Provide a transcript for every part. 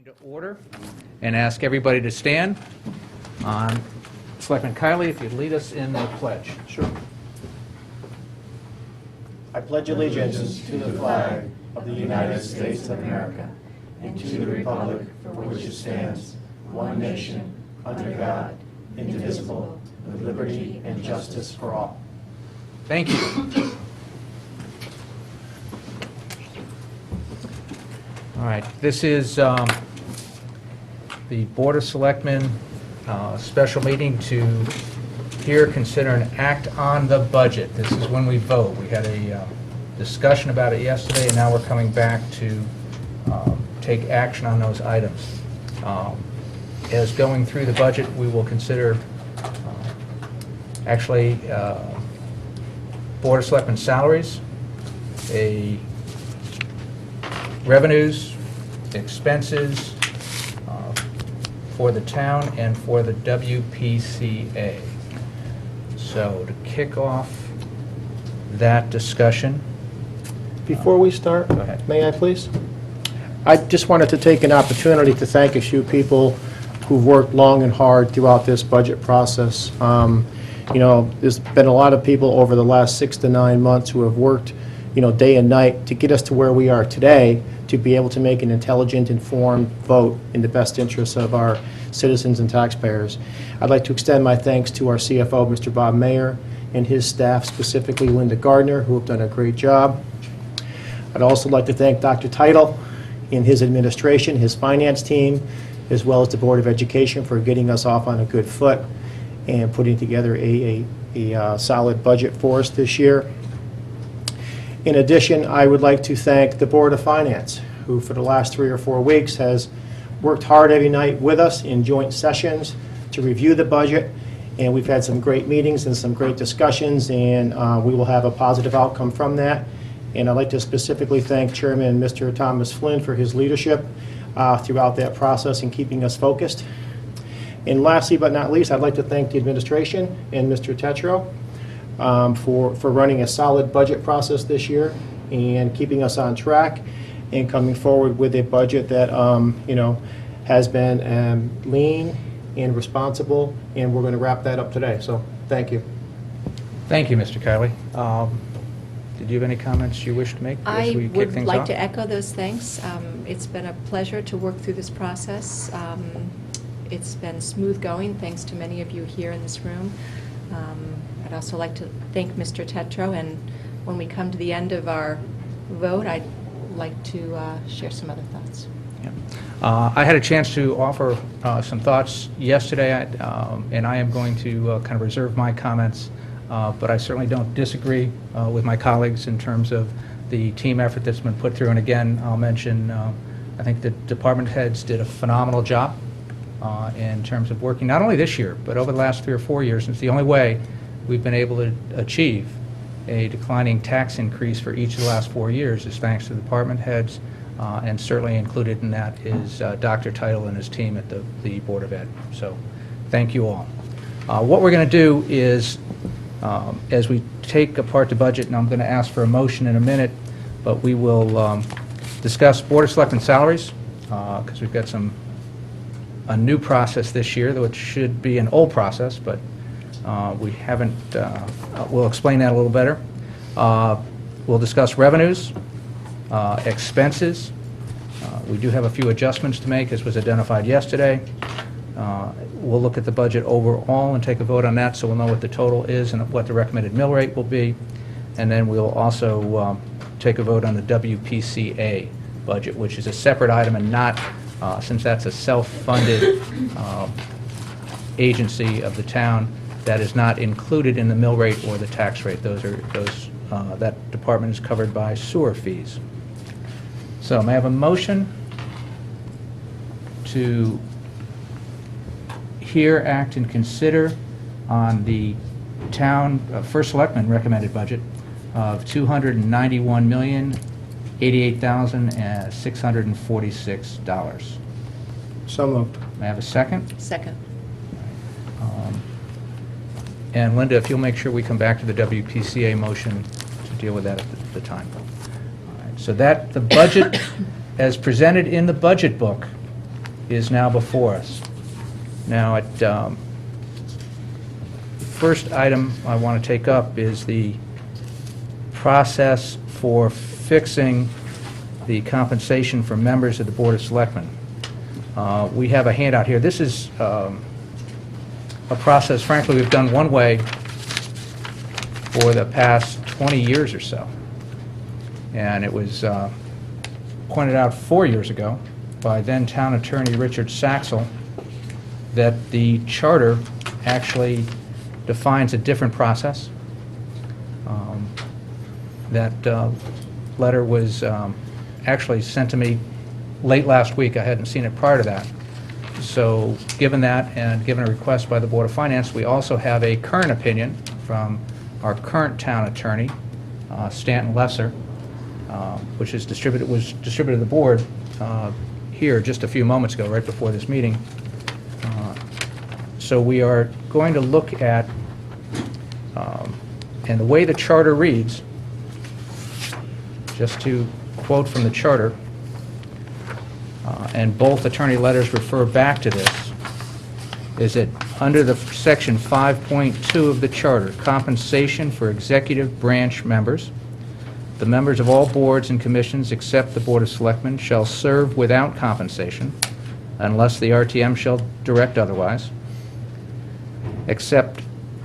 To order and ask everybody to stand. Selectman Kiley, if you'd lead us in the pledge. Sure. I pledge allegiance to the flag of the United States of America and to the republic for which it stands, one nation, under God, indivisible, with liberty and justice for all. Thank you. All right, this is the Board of Selectmen special meeting to hear, consider, and act on the budget. This is when we vote. We had a discussion about it yesterday, and now we're coming back to take action on those items. As going through the budget, we will consider Board of Selectmen salaries, revenues, expenses for the town and for the WPCA. So to kick off that discussion. Before we start, Go ahead. may I please? I just wanted to take an opportunity to thank a few people who've worked long and hard throughout this budget process. You know, there's been a lot of people over the last 6 to 9 months who have worked, you know, day and night to get us to where we are today, to be able to make an intelligent, informed vote in the best interests of our citizens and taxpayers. I'd like to extend my thanks to our CFO, Mr. Bob Mayer, and his staff, specifically Linda Gardner, who have done a great job. I'd also like to thank Dr. Title and his administration, his finance team, as well as the Board of Education for getting us off on a good foot and putting together a solid budget for us this year. In addition, I would like to thank the Board of Finance, who for the last 3 or 4 weeks has worked hard every night with us in joint sessions to review the budget, and we've had some great meetings and some great discussions, and we will have a positive outcome from that. And I'd like to specifically thank Chairman Mr. Thomas Flynn for his leadership throughout that process and keeping us focused. And lastly but not least, I'd like to thank the administration and Mr. Tetro for running a solid budget process this year and keeping us on track and coming forward with a budget that you know, has been lean and responsible, and we're going to wrap that up today. So thank you. Thank you, Mr. Kiley. Did you have any comments you wish to make as we I kick would things like off? to echo those thanks. It's been a pleasure to work through this process. It's been smooth going, thanks to many of you here in this room. I'd also like to thank Mr. Tetro, and when we come to the end of our vote, I'd like to share some other thoughts. Yeah. I had a chance to offer some thoughts yesterday, and I am going to kind of reserve my comments, but I certainly don't disagree with my colleagues in terms of the team effort that's been put through. And again, I'll mention, I think the department heads did a phenomenal job in terms of working, not only this year, but over the last 3 or 4 years. And it's the only way we've been able to achieve a declining tax increase for each of the last 4 years is thanks to the department heads, and certainly included in that is Dr. Title and his team at the Board of Ed. So thank you all. What we're going to do is, as we take apart the budget, and I'm going to ask for a motion in a minute, but we will discuss Board of Selectmen salaries, because we've got a new process this year, though it should be an old process, but we haven't, we'll explain that a little better. We'll discuss revenues, expenses. We do have a few adjustments to make, as was identified yesterday. We'll look at the budget overall and take a vote on that, so we'll know what the total is and what the recommended mill rate will be. And then we'll also take a vote on the WPCA budget, which is a separate item and not, since that's a self-funded agency of the town, that is not included in the mill rate or the tax rate. That department is covered by sewer fees. So may I have a motion to hear, act, and consider on the town first selectman recommended budget of $291,088,646. So moved. May I have a second? Second. And Linda, if you'll make sure we come back to the WPCA motion to deal with that at the time. All right, so that the budget as presented in the budget book, is now before us. Now, first item I want to take up is the process for fixing the compensation for members of the Board of Selectmen. We have a handout here. This is a process, frankly, we've done one way for the past 20 years or so. And it was pointed out 4 years ago by then Town Attorney Richard Saxel that the charter actually defines a different process. That letter was actually sent to me late last week. I hadn't seen it prior to that. So given that and given a request by the Board of Finance, we also have a current opinion from our current town attorney, Stanton Lesser, which was distributed to the board here just a few moments ago, right before this meeting. So we are going to look at, and the way the charter reads, just to quote from the charter, and both attorney letters refer back to this, is that under the section 5.2 of the charter, compensation for executive branch members, the members of all boards and commissions except the Board of Selectmen shall serve without compensation unless the RTM shall direct otherwise, except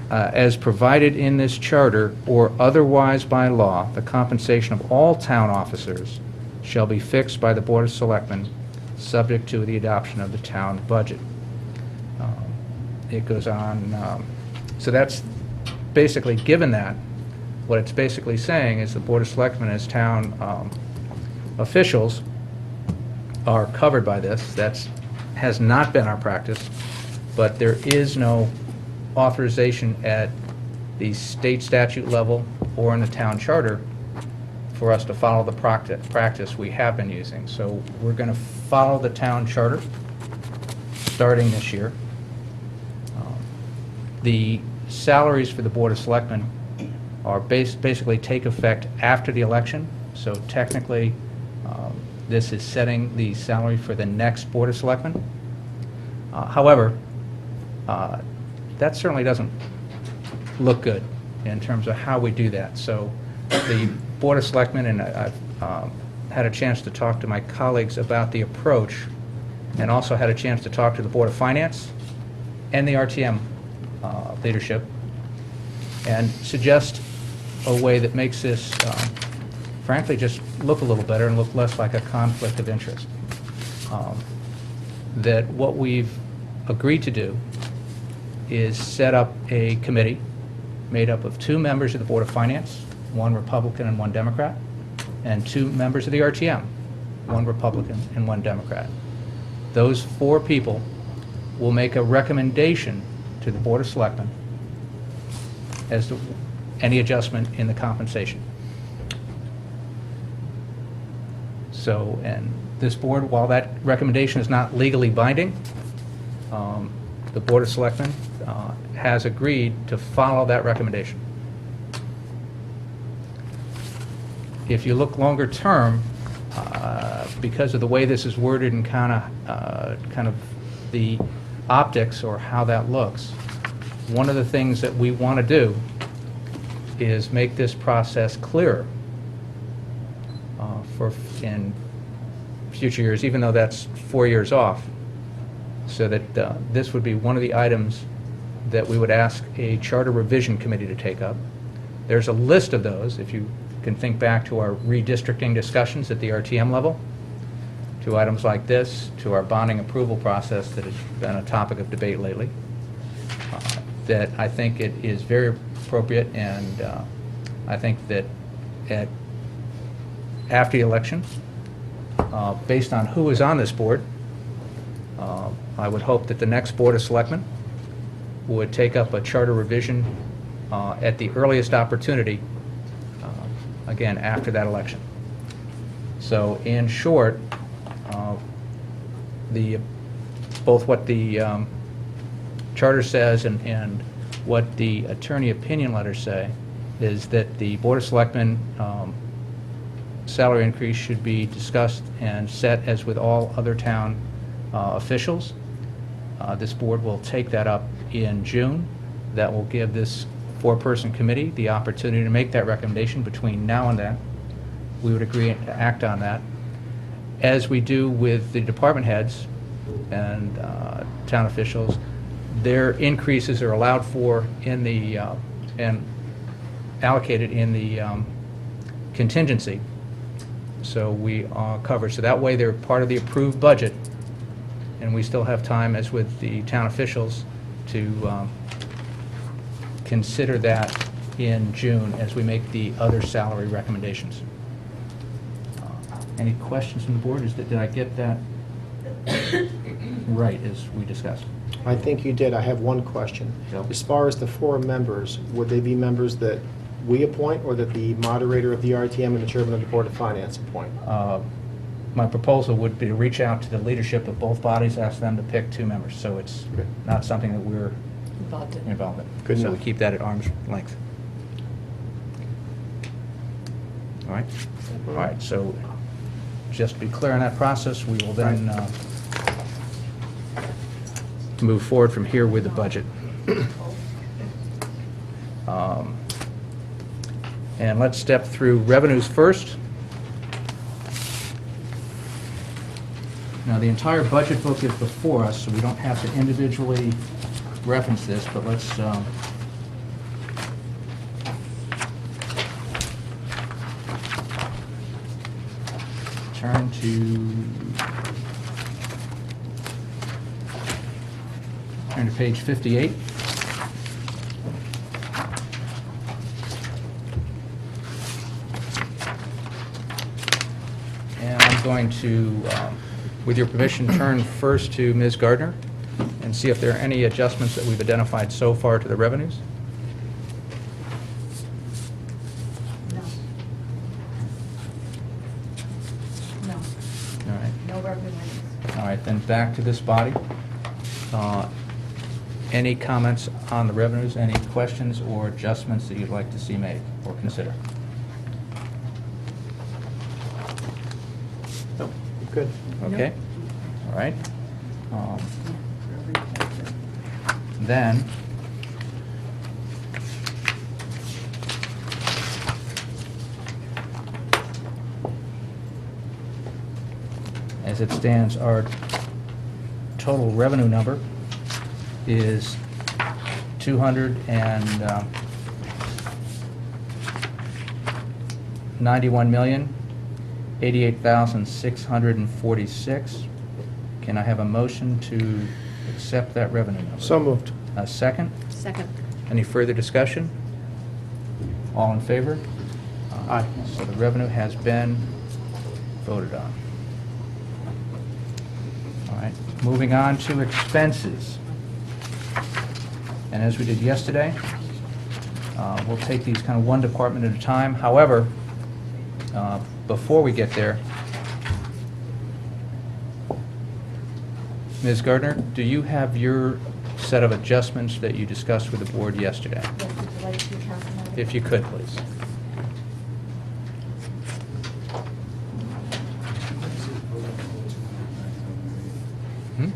as provided in this charter or otherwise by law. The compensation of all town officers shall be fixed by the Board of Selectmen, subject to the adoption of the town budget. It goes on, so that's basically, given that, what it's basically saying is the Board of Selectmen as town officials are covered by this. That has not been our practice, but there is no authorization at the state statute level or in the town charter for us to follow the practice we have been using. So we're going to follow the town charter starting this year. The salaries for the Board of Selectmen are basically take effect after the election. So technically, this is setting the salary for the next Board of Selectmen. However, that certainly doesn't look good in terms of how we do that. So the Board of Selectmen, and I've had a chance to talk to my colleagues about the approach, and also had a chance to talk to the Board of Finance and the RTM leadership, and suggest a way that makes this, frankly, just look a little better and look less like a conflict of interest. That what we've agreed to do is set up a committee made up of 2 members of the Board of Finance, 1 Republican and 1 Democrat, and 2 members of the RTM, 1 Republican and 1 Democrat. Those 4 people will make a recommendation to the Board of Selectmen as to any adjustment in the compensation. So, and this board, while that recommendation is not legally binding, the Board of Selectmen has agreed to follow that recommendation. If you look longer term, because of the way this is worded and kind of the optics or how that looks, one of the things that we want to do is make this process clearer for in future years, even though that's 4 years off, so that this would be one of the items that we would ask a charter revision committee to take up. There's a list of those, if you can think back to our redistricting discussions at the RTM level, to items like this, to our bonding approval process that has been a topic of debate lately, that I think it is very appropriate, and I think that after the election, based on who is on this board, I would hope that the next Board of Selectmen would take up a charter revision at the earliest opportunity, again, after that election. So in short, both what the charter says and what the attorney opinion letters say is that the Board of Selectmen salary increase should be discussed and set as with all other town officials. This board will take that up in June. That will give this four-person committee the opportunity to make that recommendation between now and then. We would agree to act on that. As we do with the department heads and town officials, their increases are allowed for in the, and allocated in the contingency. So we are covered. So that way they're part of the approved budget, and we still have time, as with the town officials, to consider that in June as we make the other salary recommendations. Any questions from the board? Did I get that right as we discussed? I think you did. I have one question. Go. As far as the four members, would they be members that we appoint, or that the moderator of the RTM and the chairman of the Board of Finance appoint? My proposal would be to reach out to the leadership of both bodies, ask them to pick two members. So it's not something that we're involved in. Good So enough. we keep that at arm's length. All right? All right, so just to be clear on that process, we will then move forward from here with the budget. And let's step through revenues first. Now, the entire budget book is before us, so we don't have to individually reference this, but let's turn to page 58. And I'm going to, with your permission, turn first to Ms. Gardner and see if there are any adjustments that we've identified so far to the revenues. No. No. All right. No revenues. All right, then back to this body. Any comments on the revenues, any questions or adjustments that you'd like to see made or consider? No, good. Okay, all right. Then, as it stands, our total revenue number is $291,088,646. Can I have a motion to accept that revenue number? So moved. A second? Second. Any further discussion? All in favor? Aye. So the revenue has been voted on. All right, moving on to expenses. And as we did yesterday, we'll take these kind of one department at a time. However, before we get there, Ms. Gardner, do you have your set of adjustments that you discussed with the board yesterday? Yes, would you like to, Councilmember? If you could, please. Hmm?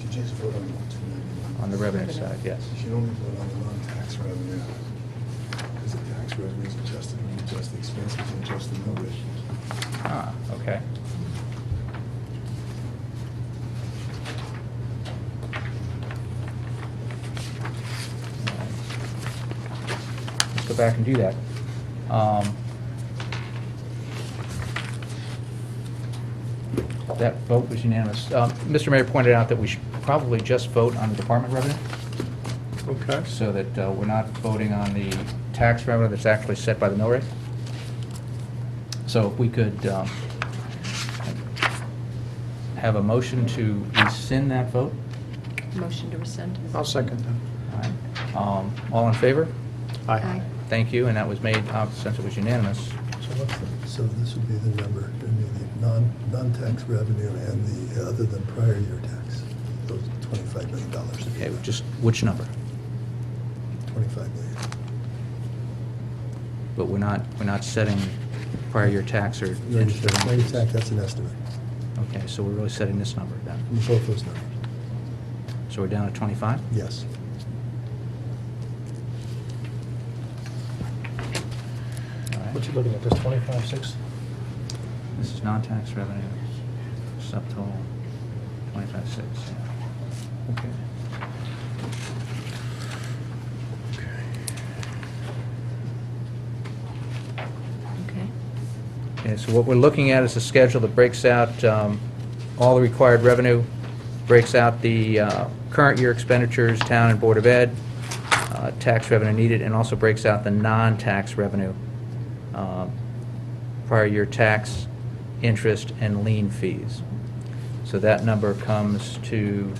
You just vote on the 291. On the revenue side, yes. You should only vote on the non-tax revenue. Because the tax revenue is adjusted when you adjust the expenses and adjust the mill rate. Ah, okay. Let's go back and do that. That vote was unanimous. Mr. Mayor pointed out that we should probably just vote on the department revenue, Okay. so that we're not voting on the tax revenue that's actually set by the mill rate. So if we could have a motion to rescind that vote. Motion to rescind. I'll second that. All right. All in favor? Aye. Thank you, and that was made, since it was unanimous. So this would be the number, the non-tax revenue and the other than prior year tax, those $25 million. Okay, just which number? 25 million. But we're not setting prior year tax or interest? Prior year tax, that's an estimate, Okay, so we're really setting this number then. both those numbers, So we're down at 25? yes. All right. What you looking at, just 25.6? This is non-tax revenue, subtotal 25.6, yeah. Okay. Okay. Okay, so what we're looking at is a schedule that breaks out all the required revenue, breaks out the current year expenditures, town and Board of Ed, tax revenue needed, and also breaks out the non-tax revenue, prior year tax, interest, and lien fees. So that number comes to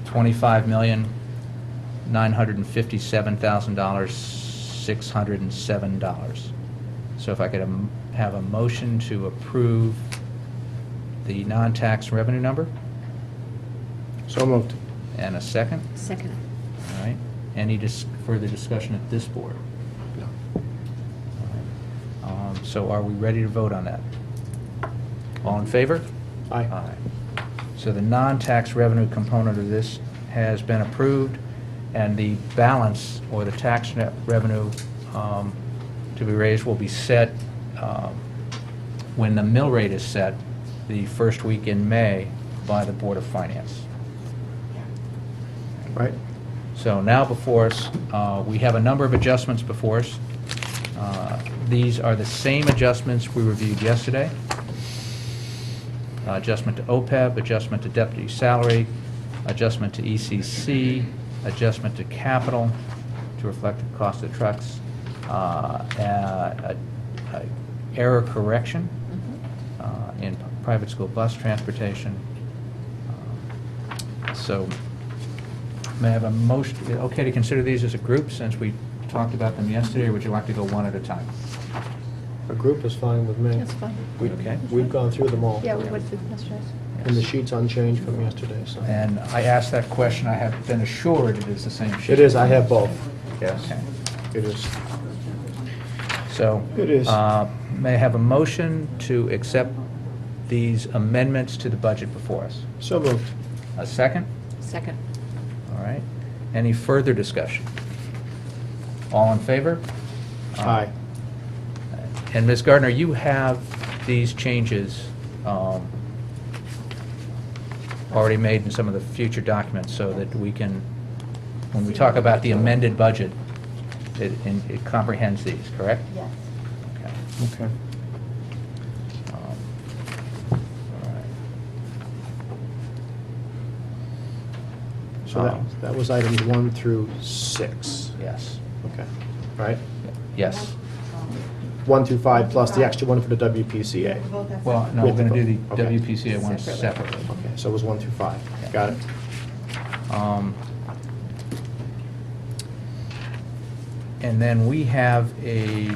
$25,957,607. So if I could have a motion to approve the non-tax revenue number, So moved. and a second? Second. All right. Any further discussion at this board? No. All right. So are we ready to vote on that? All in favor? Aye. So the non-tax revenue component of this has been approved, and the balance, or the tax net revenue to be raised, will be set when the mill rate is set the first week in May by the Board of Finance. Right? So now before us, we have a number of adjustments before us. These are the same adjustments we reviewed yesterday. Adjustment to OPEB, adjustment to deputy salary, adjustment to ECC, adjustment to capital to reflect the cost of trucks, error correction in private school bus transportation. So may I have a motion, okay to consider these as a group since we talked about them yesterday, or would you like to go one at a time? A group is fine with me. That's fine. Okay. We've gone through them all. Yeah, we went through yesterday's. And the sheet's unchanged from yesterday, so. And I asked that question, I have been assured it is the same sheet. It is, I have both. Yes, Okay. it is. So. It is. May I have a motion to accept these amendments to the budget before us? So moved. A second? Second. All right. Any further discussion? All in favor? Aye. And Ms. Gardner, you have these changes already made in some of the future documents so that we can, when we talk about the amended budget, it comprehends these, correct? Yes. Okay. Okay. All right. So that was items 1 through 6. Yes. Okay. Right? Yes. 1 through 5 plus the extra one for the WPCA. Well, no, we're With the going to do the vote. Okay. WPCA one Separately. separately. Okay, so it was 1 through 5. Yeah. Got it. And then we have in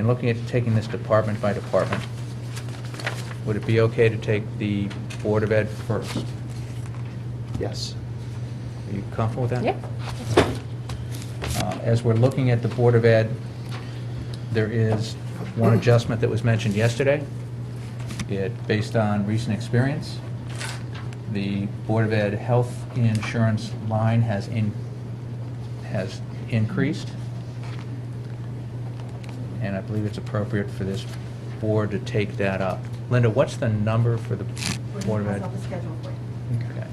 looking at taking this department by department, would it be okay to take the Board of Ed first? Yes. Are you comfortable with that? Yeah. As we're looking at the Board of Ed, there is one adjustment that was mentioned yesterday. Based on recent experience, the Board of Ed health insurance line has increased, and I believe it's appropriate for this board to take that up. Linda, what's the number for the Board of Ed? I'll the schedule for you. Okay.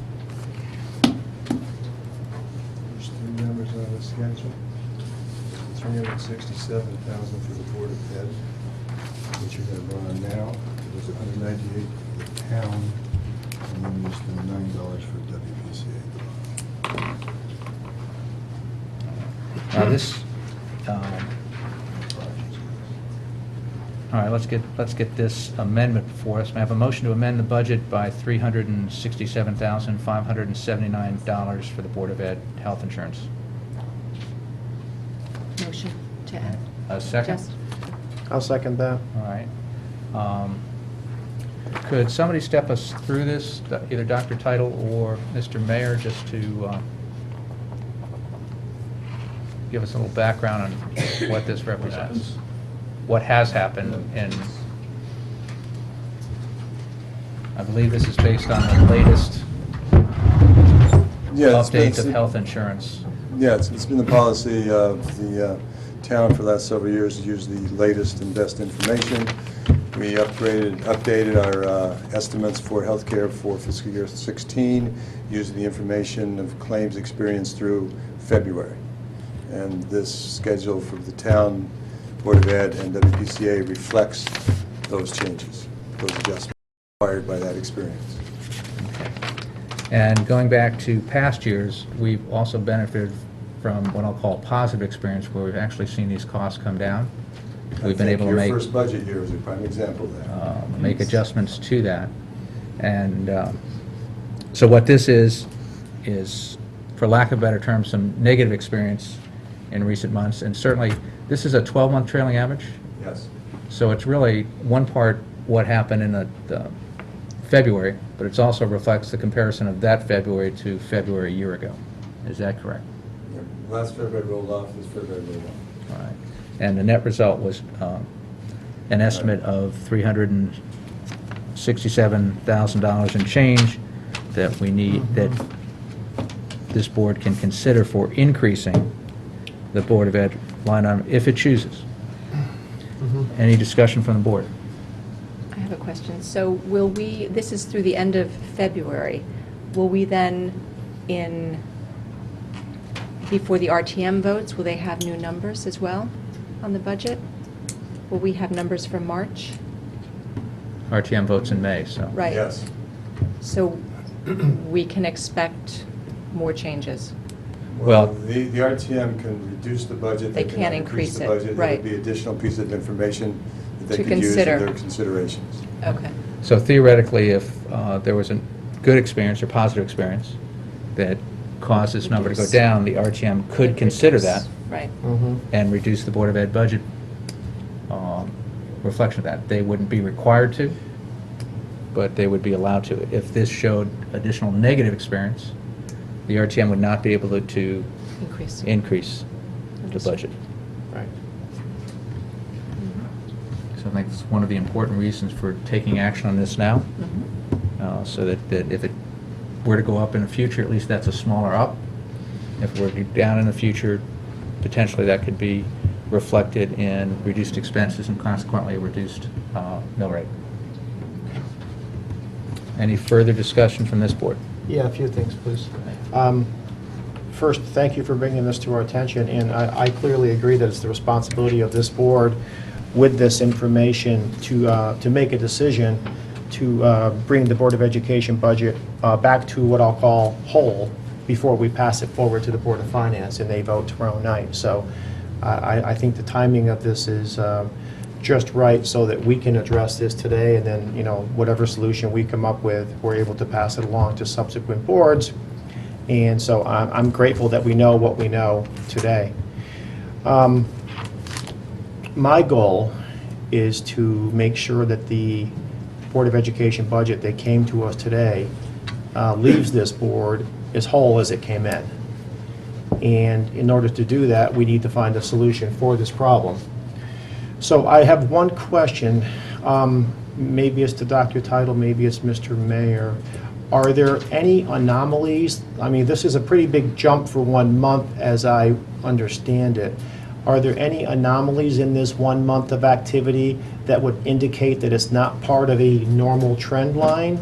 There's 3 numbers on the schedule. 367,000 for the Board of Ed, which you're going to vote on now. There's 198 for the town, and then there's the $9 for WPCA. Now this, all right, let's get this amendment before us. May I have a motion to amend the budget by $367,579 for the Board of Ed health insurance? Motion to add. A second? Just- I'll second that. All right. Could somebody step us through this, either Dr. Title or Mr. Mayor, just to give us a little background on what this represents? What has happened, and I believe this is based on the latest Yeah, it's been- updates of health insurance. Yeah, it's been the policy of the town for the last several years to use the latest and best information. We updated our estimates for healthcare for fiscal year 16 using the information of claims experience through February. And this schedule for the town Board of Ed and WPCA reflects those changes, those adjustments required by that experience. And going back to past years, we've also benefited from what I'll call positive experience, where we've actually seen these costs come down. We've been able to Your make first budget year is a prime example of that. make adjustments to that. And so what this is, for lack of a better term, some negative experience in recent months. And certainly, this is a 12-month trailing average. Yes. So it's really one part what happened in the February, but it also reflects the comparison of that February to February a year ago. Is that correct? Yeah. Last February rolled off, this February rolled off. All right. And the net result was an estimate of $367,000 and change that we need, that this board can consider for increasing the Board of Ed line item if it chooses. Any discussion from the board? I have a question. So will we, this is through the end of February, will we then, before the RTM votes, will they have new numbers as well on the budget? Will we have numbers for March? RTM votes in May, so. Right. Yes. So we can expect more changes? Well- The RTM can reduce the budget. They cannot can't increase the it, budget. right. It would be additional piece of information that they To could use in consider. their considerations. Okay. So theoretically, if there was a good experience or positive experience that caused this number to go Reduce. down, the RTM could consider reduce. that Right. and reduce the Board of Ed budget reflection of that. They wouldn't be required to, but they would be allowed to. If this showed additional negative experience, the RTM would not be able to Increase. increase the Understood. budget. Right. So I think it's one of the important reasons for taking action on this now, Mhm. so that if it were to go up in the future, at least that's a smaller up. If it were to go down in the future, potentially that could be reflected in reduced expenses and consequently a reduced mill rate. Any further discussion from this board? Yeah, a few things, please. First, thank you for bringing this to our attention, and I clearly agree that it's the responsibility of this board with this information to make a decision to bring the Board of Education budget back to what I'll call whole before we pass it forward to the Board of Finance and they vote tomorrow night. So I think the timing of this is just right so that we can address this today, and then, you know, whatever solution we come up with, we're able to pass it along to subsequent boards. And so I'm grateful that we know what we know today. My goal is to make sure that the Board of Education budget that came to us today leaves this board as whole as it came in. And in order to do that, we need to find a solution for this problem. So I have one question. Maybe it's to Dr. Title, maybe it's Mr. Mayor. Are there any anomalies? I mean, this is a pretty big jump for 1 month, as I understand it. Are there any anomalies in this 1 month of activity that would indicate that it's not part of a normal trend line?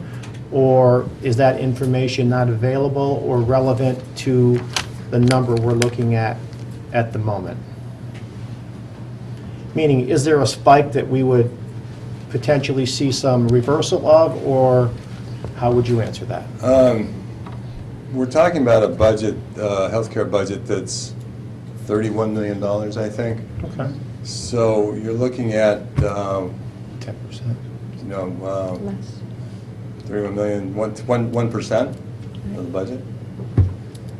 Or is that information not available or relevant to the number we're looking at the moment? Meaning, is there a spike that we would potentially see some reversal of, or how would you answer that? We're talking about a budget, healthcare budget that's $31 million, I think. Okay. So you're looking at, 10%. you know, Less. 31 million, 1% of the budget.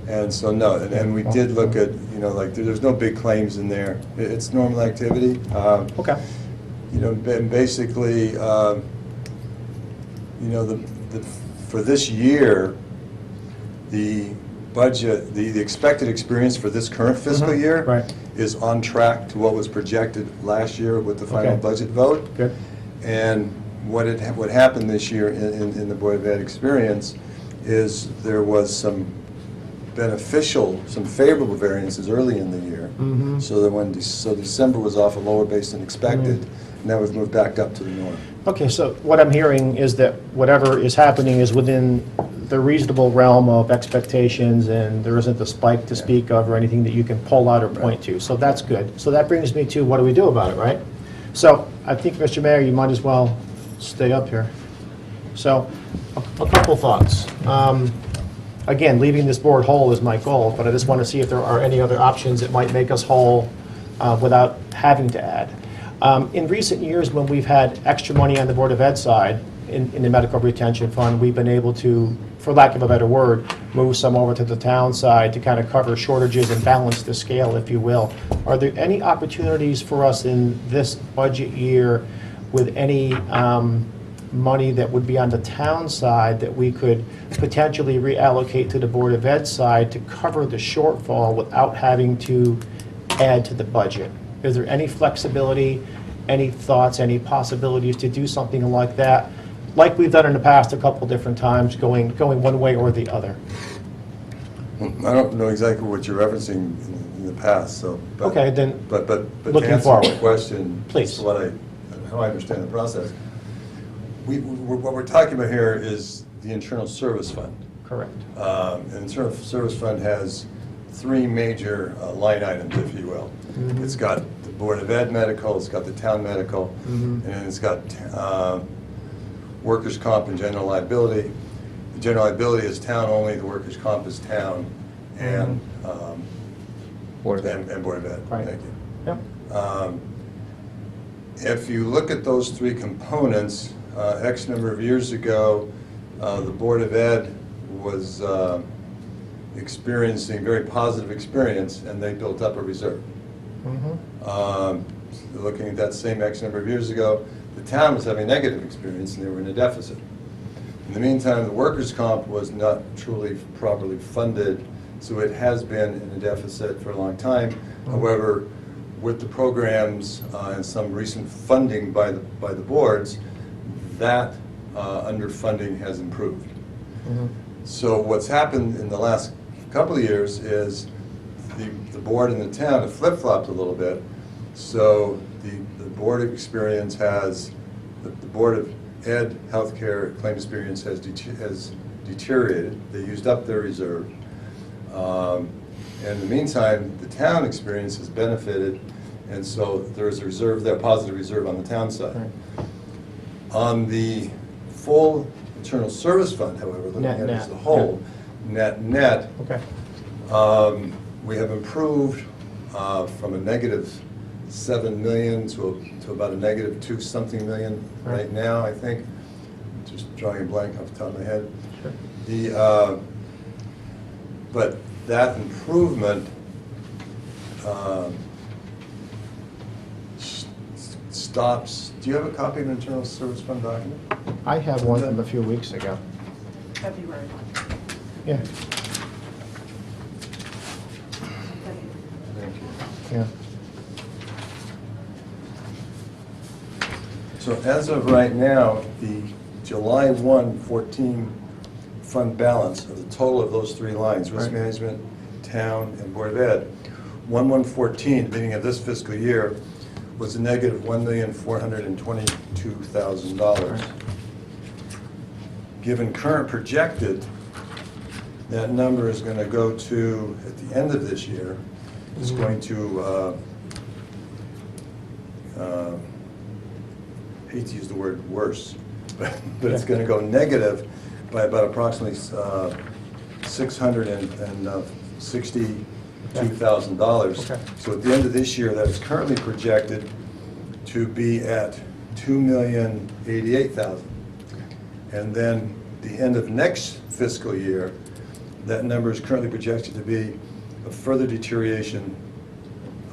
And so, no, and we did look at, you know, like, there's no big claims in there. It's normal activity. Okay. You know, basically, you know, for this year, the budget, the expected experience for this current fiscal Mhm, year right. is on track to what was projected last year with the final Okay. budget vote. Good. And what happened this year in the Board of Ed experience is there was some some favorable variances early in the year. Mhm. So that so December was off a lower base than expected, Mm-hmm. and that was moved back up to the norm. Okay, so what I'm hearing is that whatever is happening is within the reasonable realm of expectations, and there isn't a spike to speak of or anything that you can pull out or point to. So that's good. So that brings me to, what do we do about it, right? So I think, Mr. Mayor, you might as well stay up here. So a couple thoughts. Again, leaving this board whole is my goal, but I just want to see if there are any other options that might make us whole without having to add. In recent years, when we've had extra money on the Board of Ed side, in the medical retention fund, we've been able to, for lack of a better word, move some over to the town side to kind of cover shortages and balance the scale, if you will. Are there any opportunities for us in this budget year with any money that would be on the town side that we could potentially reallocate to the Board of Ed side to cover the shortfall without having to add to the budget? Is there any flexibility, any thoughts, any possibilities to do something like that, like we've done in the past a couple different times, going one way or the other? I don't know exactly what you're referencing in the past, so. But, Okay, then, But to looking answer forward. your question, Please. how I understand the process, what we're talking about here is the internal service fund. correct. And the internal service fund has three major line items, if you will. Mhm. It's got the Board of Ed medical, it's got the town medical, Mhm. and then it's got workers' comp and general liability. The general liability is town only, the workers' comp is town, and Board of Ed. and Board of Ed. Right. Thank you. Yep. If you look at those three components, X number of years ago, the Board of Ed was experiencing very positive experience, and they built up a reserve. Mhm. Looking at that same X number of years ago, the town was having negative experience, and they were in a deficit. In the meantime, the workers' comp was not truly properly funded, so it has been in a deficit for a long time. However, with the programs and some recent funding by the boards, that underfunding has improved. Mhm. So what's happened in the last couple of years is the board and the town have flip-flopped a little bit. So the board experience has, the Board of Ed healthcare claim experience has deteriorated. They used up their reserve. In the meantime, the town experience has benefited, and so there's a reserve there, positive reserve on the town side. Right. On the full internal service fund, however, looking at it Net, as a whole, net, Okay. we have improved from a negative 7 million to about a negative 2-something million Right. right now, I think. Just drawing a blank off the top of my head. Sure. But that improvement stops. Do you have a copy of the internal service fund document? I have one from a few weeks ago. February. Yeah, Thank you. yeah. So as of right now, the July 1, 14 fund balance of the total of those three lines, risk Right. management, town, and Board of Ed, 1/1/14, beginning of this fiscal year, was a negative $1,422,000. Right. Given current projected, that number is going to go to, at the end of this year, it's going to, hate to use the word worse, but it's going to go negative by about approximately $662,000. Okay. So at the end of this year, that is currently projected to be at $2,088,000. And then the end of next fiscal year, that number is currently projected to be a further deterioration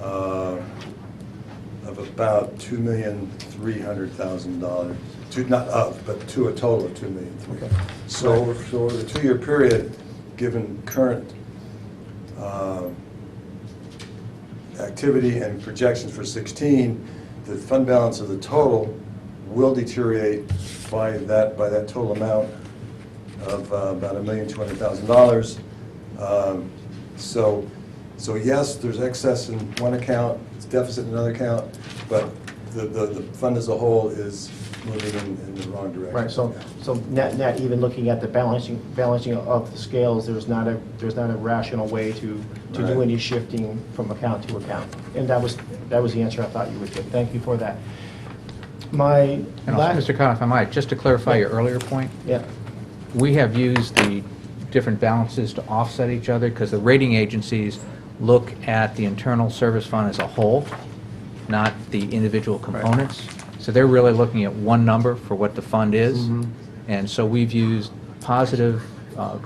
of about $2,300,000. Not of, but to a total of $2,300,000. Okay. So for the 2-year period, given current activity and projections for 16, the fund balance of the total will deteriorate by that total amount of about $1,200,000. So yes, there's excess in one account, it's deficit in another account, but the fund as a whole is moving in the wrong direction. Right, so net, even looking at the balancing of the scales, there's not a rational way to do Right. any shifting from account to account. And that was the answer I thought you would give. Thank you for that. My And also, last... Mr. Conlon, if I might, just to clarify your earlier point, Yeah, we have used the different balances to offset each other because the rating agencies look at the internal service fund as a whole, not the individual components. So they're really looking at one number for what the fund is. And so we've used positive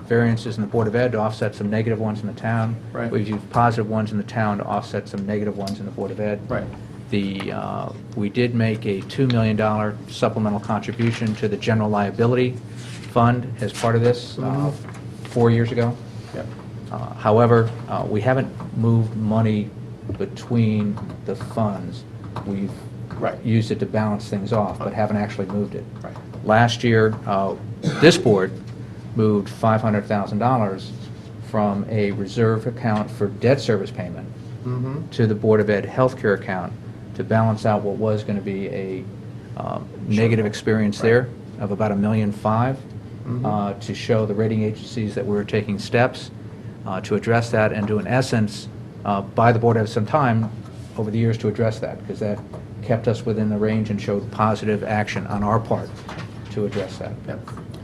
variances in the Board of Ed to offset some negative ones in the town. Right. We've used positive ones in the town to offset some negative ones in the Board of Ed. right. We did make a $2 million supplemental contribution to the general liability fund as part of this 4 years ago. Yep. However, we haven't moved money between the funds. We've Right. used it to balance things off, but haven't actually moved it. Right. Last year, this board moved $500,000 from a reserve account for debt service payment to the Board of Ed healthcare account to balance out what was going to be a negative experience there of about $1.5 million to show the rating agencies that we were taking steps to address that and to, in essence, buy the board of some time over the years to address that, because that kept us within the range and showed positive action on our part to address that. Yep.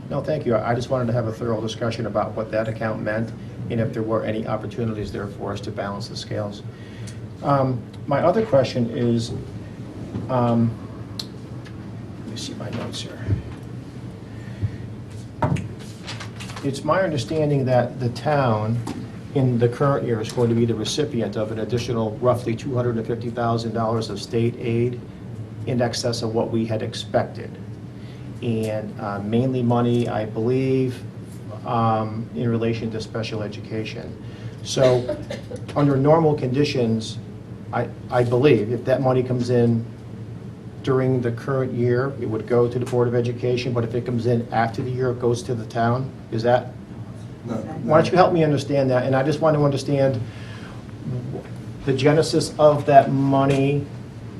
No, thank you. I just wanted to have a thorough discussion about what that account meant and if there were any opportunities there for us to balance the scales. My other question is, let me see my notes here. It's my understanding that the town in the current year is going to be the recipient of an additional roughly $250,000 of state aid in excess of what we had expected. And mainly money, I believe, in relation to special education. So under normal conditions, I believe if that money comes in during the current year, it would go to the Board of Education, but if it comes in after the year, it goes to the town. Is that? No, Why don't you help me understand that? And I just want to understand the genesis of that money,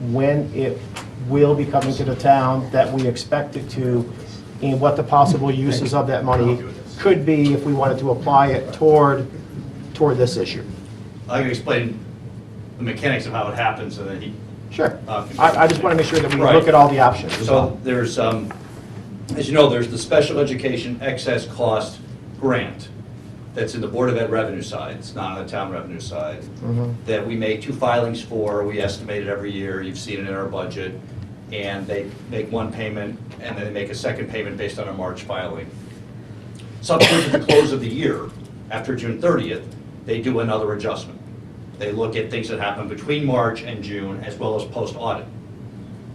when it will be coming to the town that we expect it to, and what the possible uses of that money could be if we wanted to apply it toward this issue. I can explain the mechanics of how it happens, and then he... Sure. I just want to make sure that we Right. look at all the options. is all. So there's, as you know, there's the special education excess cost grant that's in the Board of Ed revenue side, it's not on the town revenue side, that we make 2 filings for, we estimate it every year, you've seen it in our budget, and they make one payment, and then they make a second payment based on a March filing. Subsequent to the close of the year, after June 30th, they do another adjustment. They look at things that happen between March and June, as well as post-audit.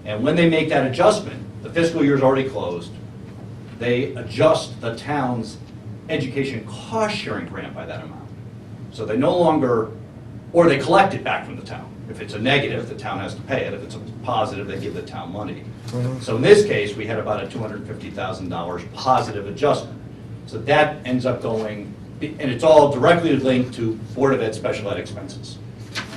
And when they make that adjustment, the fiscal year is already closed, they adjust the town's education cost-sharing grant by that amount. So they no longer, or they collect it back from the town. If it's a negative, the town has to pay it. If it's a positive, they give the town money. So in this case, we had about a $250,000 positive adjustment. So that ends up going, and it's all directly linked to Board of Ed special ed expenses.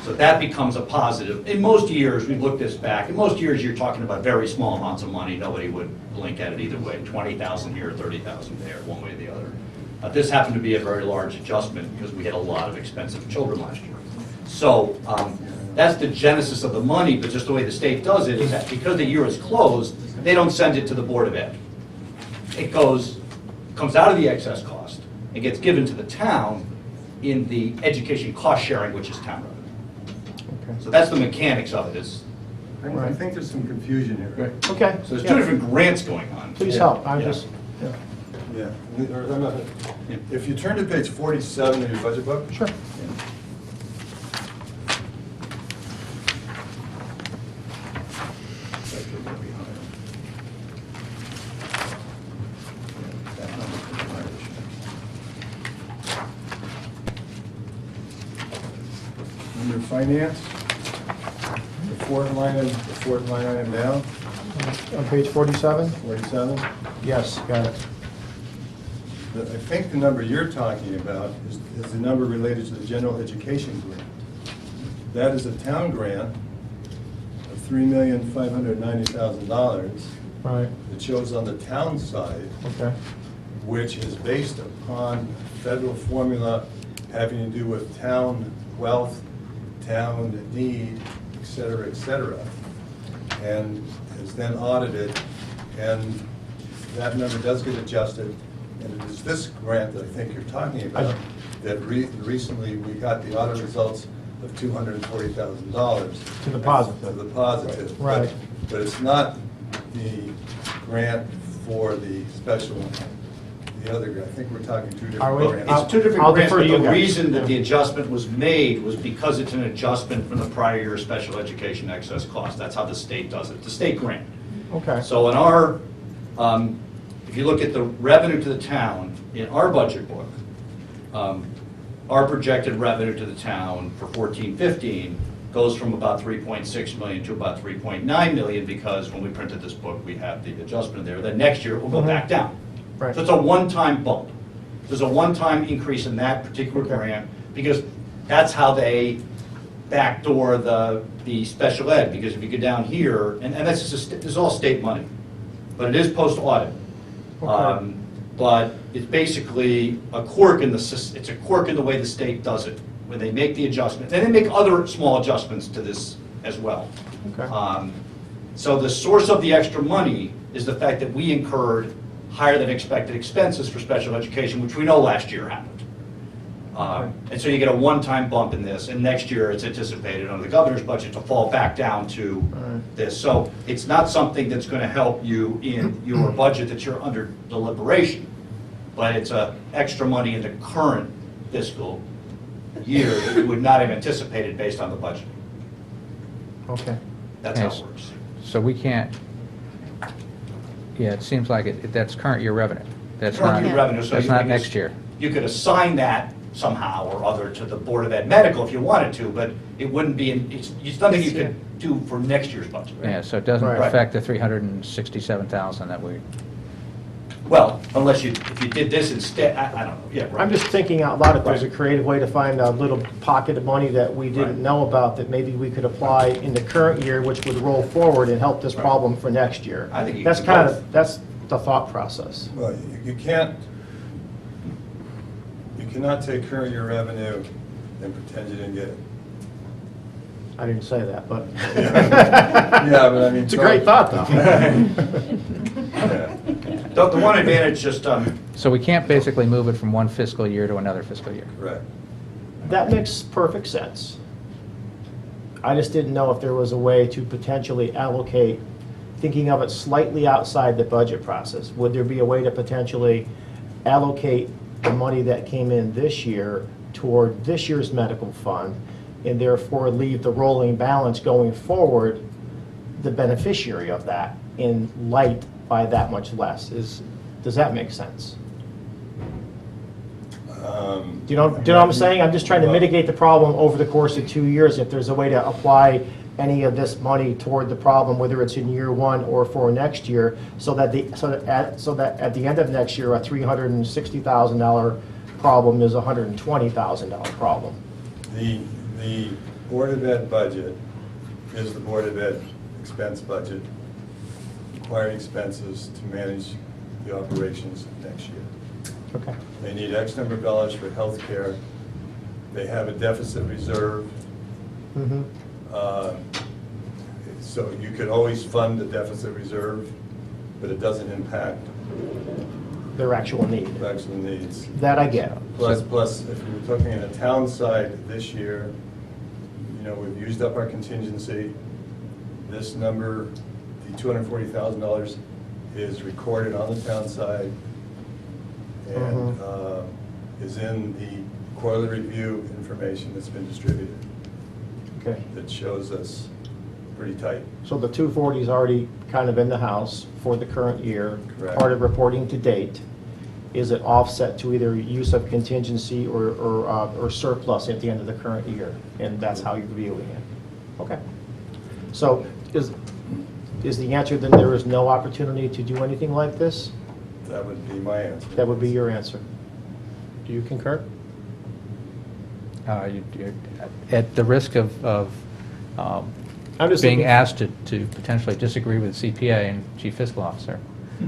So that becomes a positive. In most years, we've looked this back, in most years, you're talking about very small amounts of money. Nobody would blink at it either way, 20,000 here, 30,000 there, one way or the other. This happened to be a very large adjustment because we had a lot of expensive children last year. So that's the genesis of the money, but just the way the state does it is that because the year is closed, they don't send it to the Board of Ed. It comes out of the excess cost and gets given to the town in the education cost sharing, which is town revenue. Okay. So that's the mechanics of it. I think there's some confusion here. Okay. So there's yeah. 2 different grants going on. Please Yeah. help. I'm Yeah. just, yeah. Yeah. If you turn to page 47 of your budget book. Sure. finance, the fourth line item down, On page 47? 47. Yes, got it. I think the number you're talking about is the number related to the general education grant. That is a town grant of $3,590,000 Right, that shows on the town side, okay. which is based upon federal formula having to do with town wealth, town need, et cetera, and is then audited, and that number does get adjusted, and it is this grant that I think you're talking about, that recently we got the audit results of $240,000. To the positive. To the positive. Right. But it's not the grant for the special, the other grant. I think we're talking two Are different we? grants. It's two different I'll grants, defer but to you the guys. reason that the adjustment was made was because it's an adjustment from the prior year special education excess cost. That's how the state does it, the state grant. Okay. So in our, if you look at the revenue to the town, in our budget book, our projected revenue to the town for 14-15 goes from about 3.6 million to about 3.9 million, because when we printed this book, we have the adjustment there. Then next year, it will go back down. Right. So it's a one-time bump. There's a one-time increase in that particular Okay. grant, because that's how they backdoor the special ed, because if you go down here, and that's just, this is all state money, but it is post-audit. Okay. But it's basically a quirk in the, it's a quirk in the way the state does it, when they make the adjustment. And they make other small adjustments to this as well. Okay. So the source of the extra money is the fact that we incurred higher than expected expenses for special education, which we know last year happened. And so you get a one-time bump in this, and next year it's anticipated under the governor's budget to fall back down to this. So it's not something that's going to help you in your budget that you're under deliberation, but it's extra money in the current fiscal year that we would not have anticipated based on the budget. Okay. That's how Yes. it works. So we can't, yeah, it seems like that's current year revenue. That's Current not, year revenue, so that's you not can next just- year. You could assign that somehow or other to the Board of Ed Medical if you wanted to, but it wouldn't be, it's nothing you This year. could do for next year's budget. Yeah, so it doesn't Right. affect the 367,000 that we, Well, unless if you did this instead, I don't know, yeah. right. I'm just thinking out loud if there's a Right. creative way to find a little pocket of money that we Right. didn't know about that maybe we could apply in the current year, which would roll forward and help this Right. problem for next year. I think you That's can do kind both. of, that's the thought process. Well, you cannot take current year revenue and pretend you didn't get it. I didn't say that, but. Yeah, but I mean. It's a great thought, though. Yeah. The one advantage, just, so we can't basically move it from one fiscal year to another fiscal year. Right. That makes perfect sense. I just didn't know if there was a way to potentially allocate, thinking of it slightly outside the budget process. Would there be a way to potentially allocate the money that came in this year toward this year's medical fund, and therefore leave the rolling balance going forward the beneficiary of that in light by that much less? Does that make sense? Do you know what I'm saying? I'm just trying to mitigate the problem over the course of 2 years. If there's a way to apply any of this money toward the problem, whether it's in year one or for next year, so that at the end of next year, a $360,000 problem is a $120,000 problem. The Board of Ed budget is the Board of Ed expense budget, requiring expenses to manage the operations next year. Okay. They need X number of dollars for health care. They have a deficit reserve. Mm-hmm. So you could always fund the deficit reserve, but it doesn't impact Their actual need. the actual needs. That I get. Plus, if you're looking at the town side this year, we've used up our contingency. This number, the $240,000, is recorded on the town side and is in the quarterly review information that's been distributed Okay. that shows us pretty tight. So the 240 is already kind of in the house for the current year, Correct. part of reporting to date. is it offset to either use of contingency or surplus at the end of the current year? And that's how you're viewing it. Okay. So is the answer then there is no opportunity to do anything like this? That would be my answer. That would be your answer. Do you concur? You're at the risk of I'm just being looking- asked to potentially disagree with the CPA and Chief Fiscal Officer.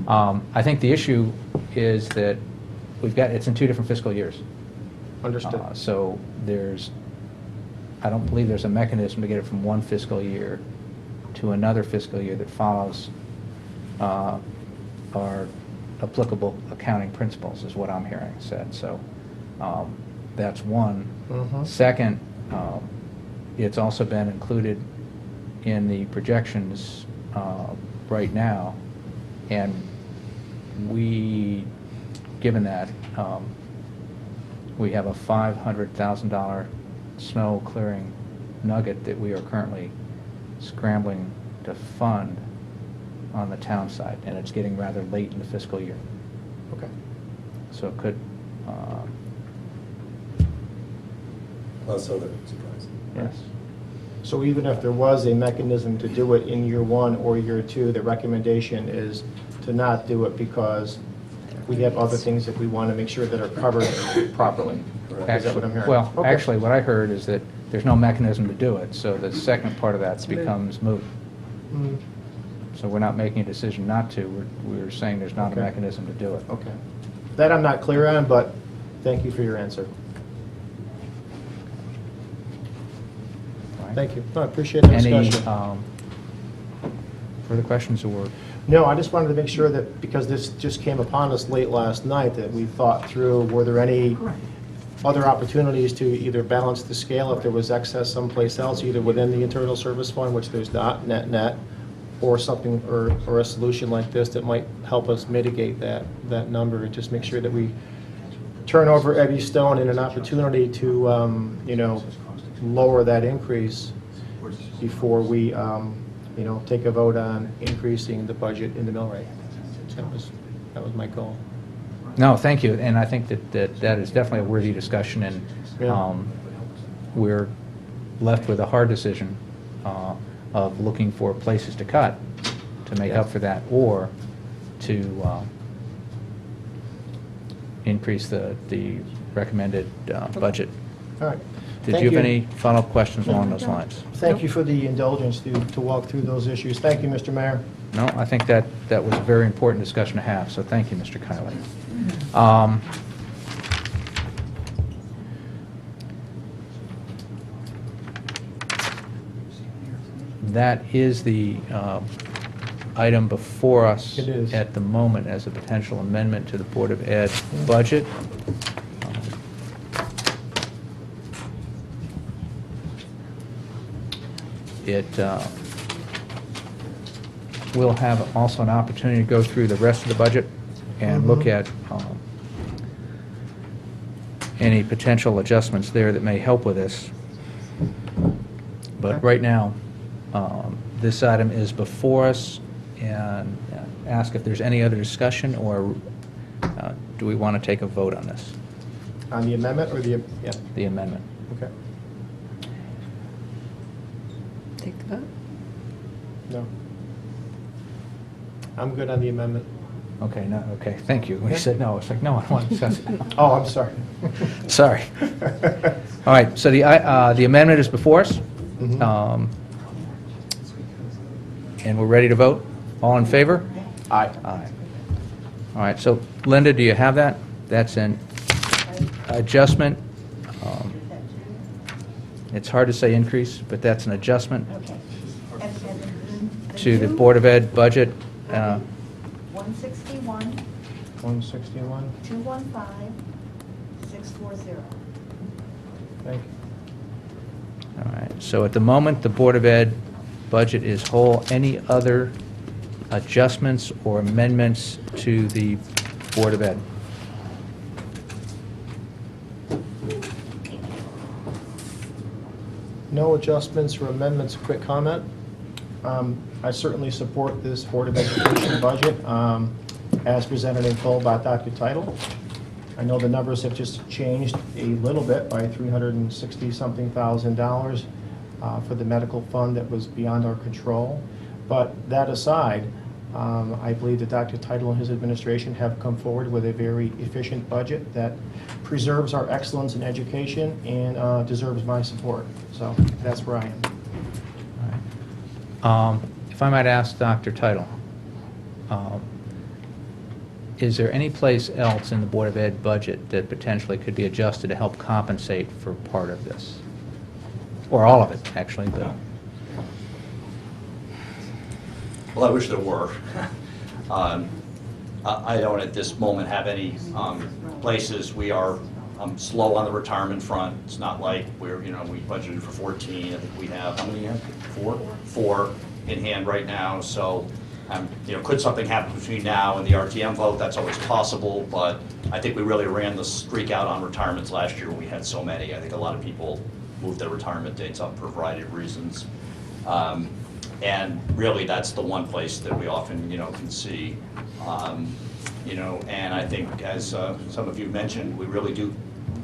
I think the issue is that it's in 2 different fiscal years. Understood. So I don't believe there's a mechanism to get it from one fiscal year to another fiscal year that follows our applicable accounting principles, is what I'm hearing said. So that's one. Mhm. Second, it's also been included in the projections right now, and given that, we have a $500,000 snow clearing nugget that we are currently scrambling to fund on the town side, and it's getting rather late in the fiscal year. Okay. So it could, Plus other surprises. yes. So even if there was a mechanism to do it in year 1 or year 2, the recommendation is to not do it because we have other things that we want to make sure that are covered properly. Is that what I'm hearing? Well, Okay. actually, what I heard is that there's no mechanism to do it, so the second part of that becomes moot. Mm, So we're not making a decision not to, we're saying there's not a Okay. mechanism to do it. Okay. That I'm not clear on, but thank you for your answer. Right? Thank you. No, I appreciate the Any discussion. further questions or? No, I just wanted to make sure that, because this just came upon us late last night, that we thought through, were there any other opportunities to either balance the scale if there was excess someplace else, either within the internal service fund, which there's not, net, or something, or a solution like this that might help us mitigate that number, and just make sure that we turn over every stone in an opportunity to, lower that increase before we, take a vote on increasing the budget in the mill rate. That was my goal. No, thank you, and I think that is definitely a worthy discussion, and Yeah. we're left with a hard decision of looking for places to cut to make up for that, or to increase the recommended budget. All right. Did Thank you have any follow-up questions along No, I those don't. lines? Thank you for the indulgence to walk through those issues. Thank you, Mr. Mayor. No, I think that was a very important discussion to have, so thank you, Mr. Kiley. That is the item before us It is. at the moment as a potential amendment to the Board of Ed budget. It will have also an opportunity to go through the rest of the budget and look at any potential adjustments there that may help with this. But Okay. right now, this item is before us, and ask if there's any other discussion, or do we want to take a vote on this, On the amendment or the, yeah, the amendment? okay. Take the vote. No. I'm good on the amendment. Okay, no, okay, thank you. When you said no, it's like, no, I don't want to discuss it. Oh, I'm sorry. Sorry. All right, so the amendment is before us, Mhm. and we're ready to vote? All in favor? Aye. Aye. All right, so Linda, do you have that? That's an adjustment. It's hard to say increase, but that's an adjustment Okay. And to the Board of Ed budget. 161, 161, 215, 640. thank you. All right, so at the moment, the Board of Ed budget is whole. Any other adjustments or amendments to the Board of Ed? No adjustments or amendments, quick comment. I certainly support this Board of Education budget. as presented in full by Dr. Title. I know the numbers have just changed a little bit by $360-something thousand for the medical fund that was beyond our control. But that aside, I believe that Dr. Title and his administration have come forward with a very efficient budget that preserves our excellence in education and deserves my support. So that's where I am. If I might ask Dr. Title, is there any place else in the Board of Ed budget that potentially could be adjusted to help compensate for part of this? Or all of it, actually, but... Well, I wish there were. I don't at this moment have any places. We are slow on the retirement front. It's not like we're, we budgeted for 14. I think we have, how many have? Four in hand right now. So, could something happen between now and the RTM vote? That's always possible, but I think we really ran the streak out on retirements last year when we had so many. I think a lot of people moved their retirement dates up for a variety of reasons. And really, that's the one place that we often, can see. And I think, as some of you mentioned, we really do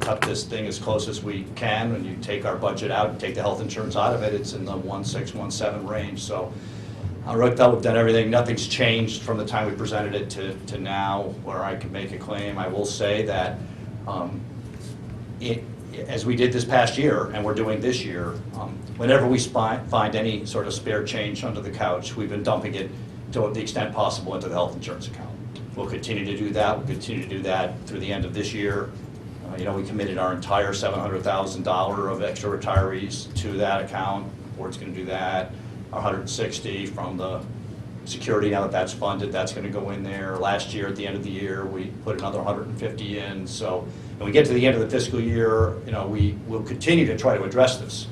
cut this thing as close as we can. When you take our budget out and take the health insurance out of it, it's in the 1.6, 1.7 range. So I really felt we've done everything. Nothing's changed from the time we presented it to now where I can make a claim. I will say that as we did this past year, and we're doing this year, whenever we find any sort of spare change under the couch, we've been dumping it to the extent possible into the health insurance account. We'll continue to do that. We'll continue to do that through the end of this year. We committed our entire $700,000 of extra retirees to that account. The board's going to do that. Our $160 from the security, now that that's funded, that's going to go in there. Last year, at the end of the year, we put another $150 in. So when we get to the end of the fiscal year, we will continue to try to address this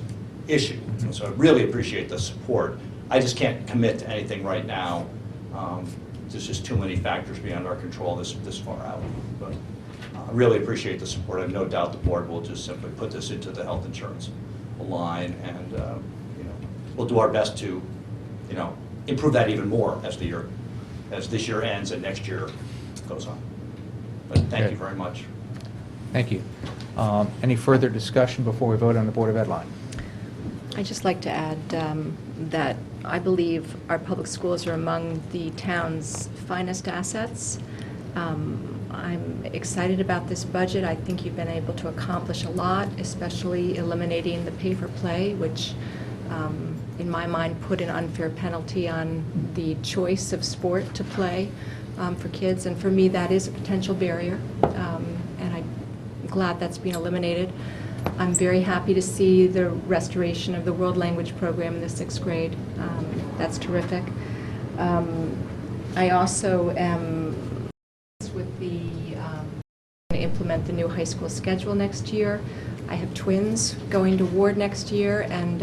issue. So I really appreciate the support. I just can't commit to anything right now. There's just too many factors beyond our control this far out. But I really appreciate the support. I have no doubt the board will just simply put this into the health insurance line, and we'll do our best to improve that even more as this year ends and next year goes on. But thank you very much. Thank you. Any further discussion before we vote on the Board of Ed line? I'd just like to add that I believe our public schools are among the town's finest assets. I'm excited about this budget. I think you've been able to accomplish a lot, especially eliminating the pay-for-play, which in my mind put an unfair penalty on the choice of sport to play for kids. And for me, that is a potential barrier, and I'm glad that's being eliminated. I'm very happy to see the restoration of the world language program in the 6th grade. That's terrific. I also am with the to implement the new high school schedule next year. I have twins going to Ward next year, and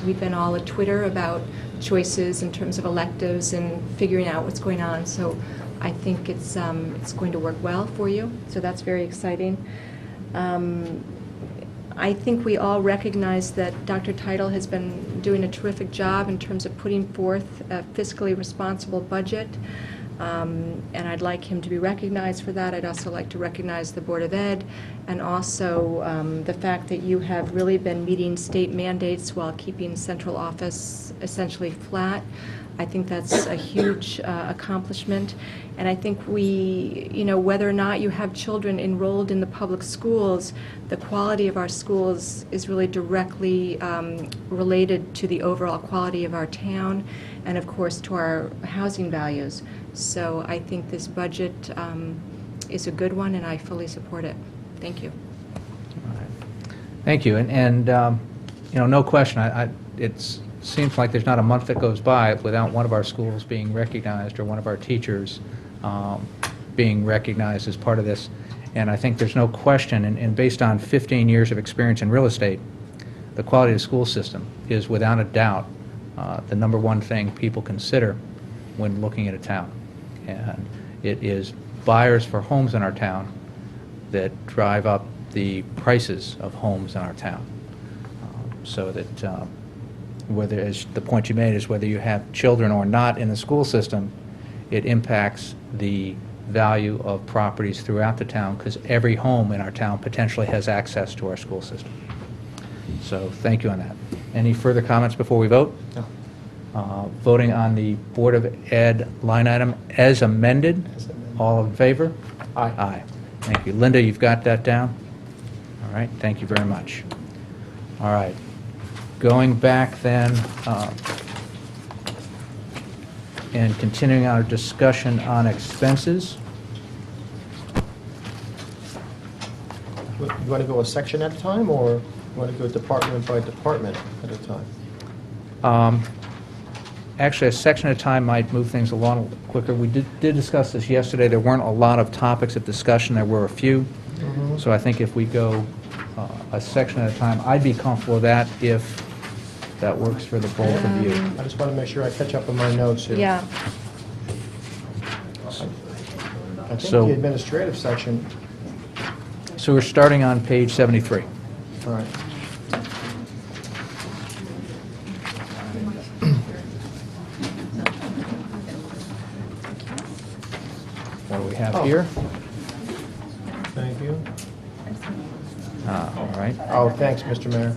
we've been all at Twitter about choices in terms of electives and figuring out what's going on. So I think it's going to work well for you. So that's very exciting. I think we all recognize that Dr. Title has been doing a terrific job in terms of putting forth a fiscally responsible budget, and I'd like him to be recognized for that. I'd also like to recognize the Board of Ed, and also the fact that you have really been meeting state mandates while keeping central office essentially flat. I think that's a huge accomplishment. And I think whether or not you have children enrolled in the public schools, the quality of our schools is really directly related to the overall quality of our town and, of course, to our housing values. So I think this budget is a good one, and I fully support it. Thank you. All right. Thank you. And no question, it seems like there's not a month that goes by without one of our schools being recognized or one of our teachers being recognized as part of this. And I think there's no question, and based on 15 years of experience in real estate, the quality of the school system is without a doubt the number one thing people consider when looking at a town. And it is buyers for homes in our town that drive up the prices of homes in our town. So that whether, as the point you made, is whether you have children or not in the school system, it impacts the value of properties throughout the town, because every home in our town potentially has access to our school system. So thank you on that. Any further comments before we vote? No. Voting on the Board of Ed line item as amended. As amended. All in favor? Aye. Aye. Thank you. Linda, you've got that down? All right, thank you very much. All right. Going back then, and continuing our discussion on expenses. You want to go a section at a time, or you want to go department by department at a time? Actually, a section at a time might move things along quicker. We did discuss this yesterday. There weren't a lot of topics of discussion. There were a few. So I think if we go a section at a time, I'd be comfortable with that if that works for the both of you. I just want to make sure I catch up on my notes here. Yeah, I think So- the administrative section, So we're starting on page 73. all right. What do we have Oh. here? Thank you. All right. Oh, thanks, Mr. Mayor.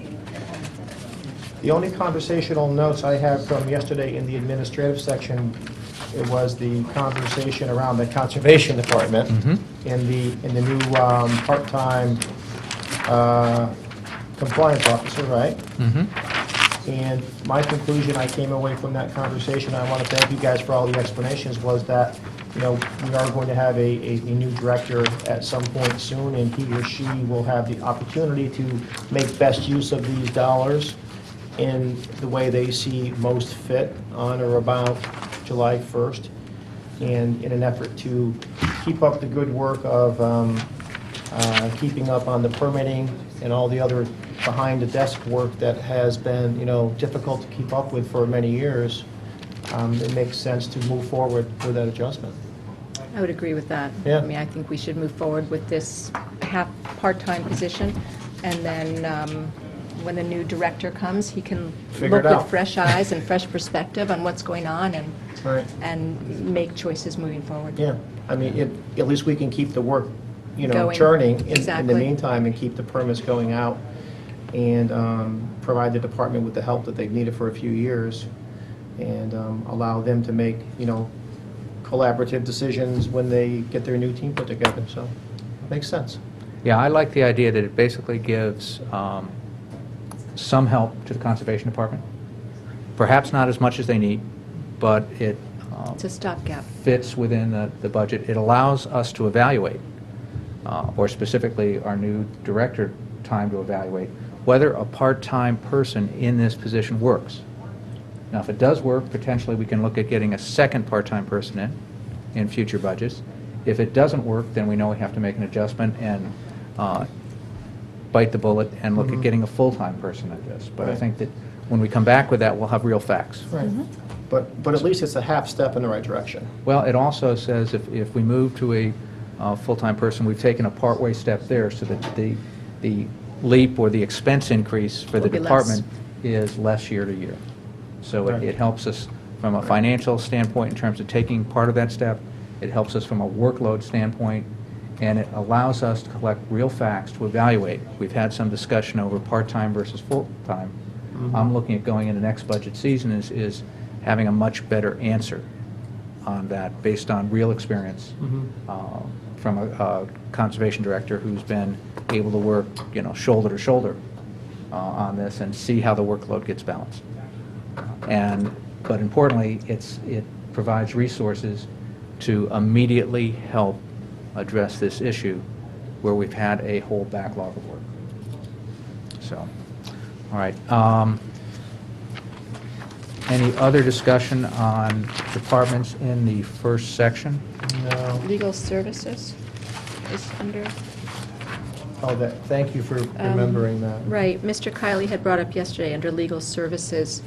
The only conversational notes I have from yesterday in the administrative section, it was the conversation around the Conservation Department in the new part-time compliance officer, right? And my conclusion, I came away from that conversation, I want to thank you guys for all the explanations, was that, you know, we are going to have a new director at some point soon, and he or she will have the opportunity to make best use of these dollars in the way they see most fit on or about July 1st, and in an effort to keep up the good work of keeping up on the permitting and all the other behind-the-desk work that has been, you know, difficult to keep up with for many years. It makes sense to move forward with that adjustment. I would agree with that. Yeah. I mean, I think we should move forward with this part-time position, and then when the new director comes, he can Figure look it with out. fresh eyes and fresh perspective on what's going on Right. and make choices moving forward. Yeah, I mean, at least we can keep the work, you know, Going. churning in the Exactly. meantime, and keep the permits going out, and provide the department with the help that they've needed for a few years, and allow them to make, you know, collaborative decisions when they get their new team put together, so, makes sense. Yeah, I like the idea that it basically gives some help to the Conservation Department. Perhaps not as much as they need, but it It's a stopgap. fits within the budget. It allows us to evaluate, or specifically our new director time to evaluate, whether a part-time person in this position works. Now, if it does work, potentially we can look at getting a second part-time person in future budgets. If it doesn't work, then we know we have to make an adjustment and bite the bullet and look at getting a full-time person at this. But I Right. think that when we come back with that, we'll have real facts. Right. But at least it's a half step in the right direction. Well, it also says if we move to a full-time person, we've taken a partway step there, so that the leap or the expense increase for the Will be less. department is less year to year. So Right. it helps us from a financial standpoint in terms of taking part of that step. It helps us from a workload standpoint, and it allows us to collect real facts to evaluate. We've had some discussion over part-time versus full-time. I'm looking at going into next budget season is having a much better answer on that based on real experience from a conservation director who's been able to work, you know, shoulder to shoulder on this and see how the workload gets balanced. But importantly, it provides resources to immediately help address this issue where we've had a whole backlog of work. So, all right. Any other discussion on departments in the first section? No. Legal services is under. Oh, thank you for remembering that. Right. Mr. Kiley had brought up yesterday, under legal services,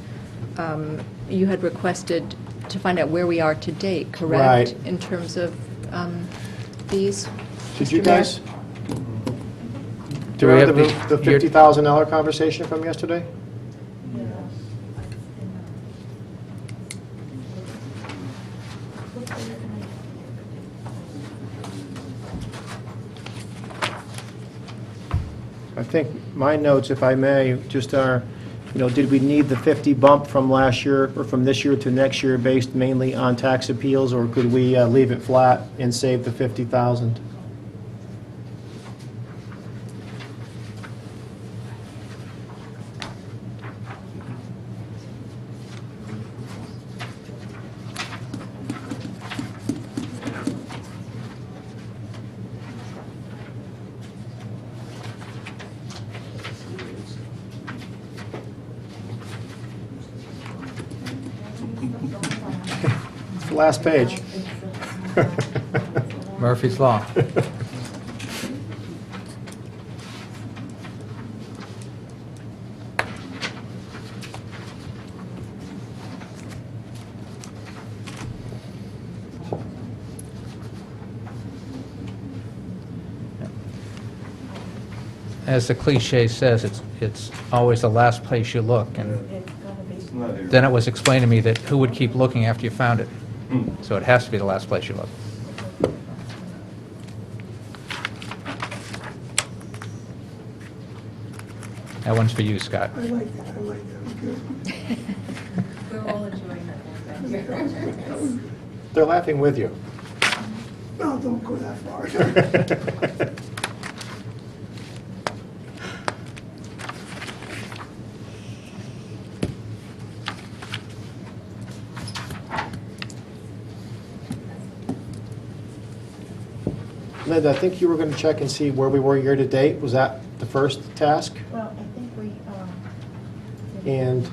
you had requested to find out where we are to date, correct? Right. In terms of these? Did Mr. you Mayor? guys, Do we have the the- $50,000 conversation from yesterday? I think my notes, if I may, just are, did we need the 50 bump from last year, or from this year to next year, based mainly on tax appeals, or could we leave it flat and save the 50,000? It's the last page. Murphy's Law. As the cliche says, it's always the last place you look, and It's gonna be. It's not here. then it was explained to me that who would keep looking after you found it? Hmm. So it has to be the last place you look. That one's for you, Scott. I like that, I like that, good. We're all enjoying that. They're laughing with you. No, don't go that far. Linda, I think you were going to check and see where we were year-to-date. Was that the first task? Well, I think we, And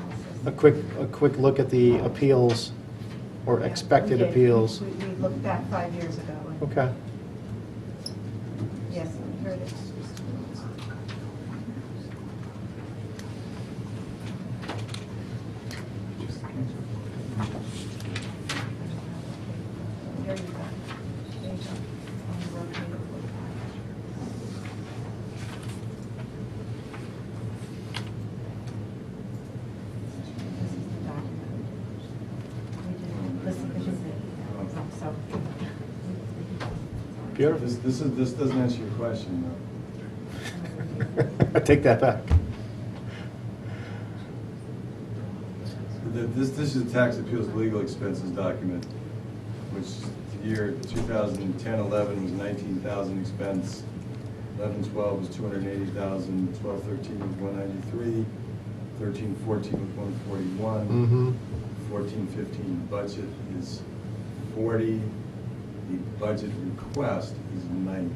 a quick look at the appeals, or expected we did. appeals. We looked back 5 years ago. and- Okay. Yes, here it is. There you go. There you go. On the rotated book. This is the document. We did, listen, this is it. So. Beautiful. This doesn't answer your question, though. I take that back. This is the tax appeals legal expenses document, which the year 2010-11 was 19,000 expense, 11-12 was 280,000, 12-13 was 193, 13-14 was 141, Mm-hmm. 14-15 budget is 40, the budget request is 90.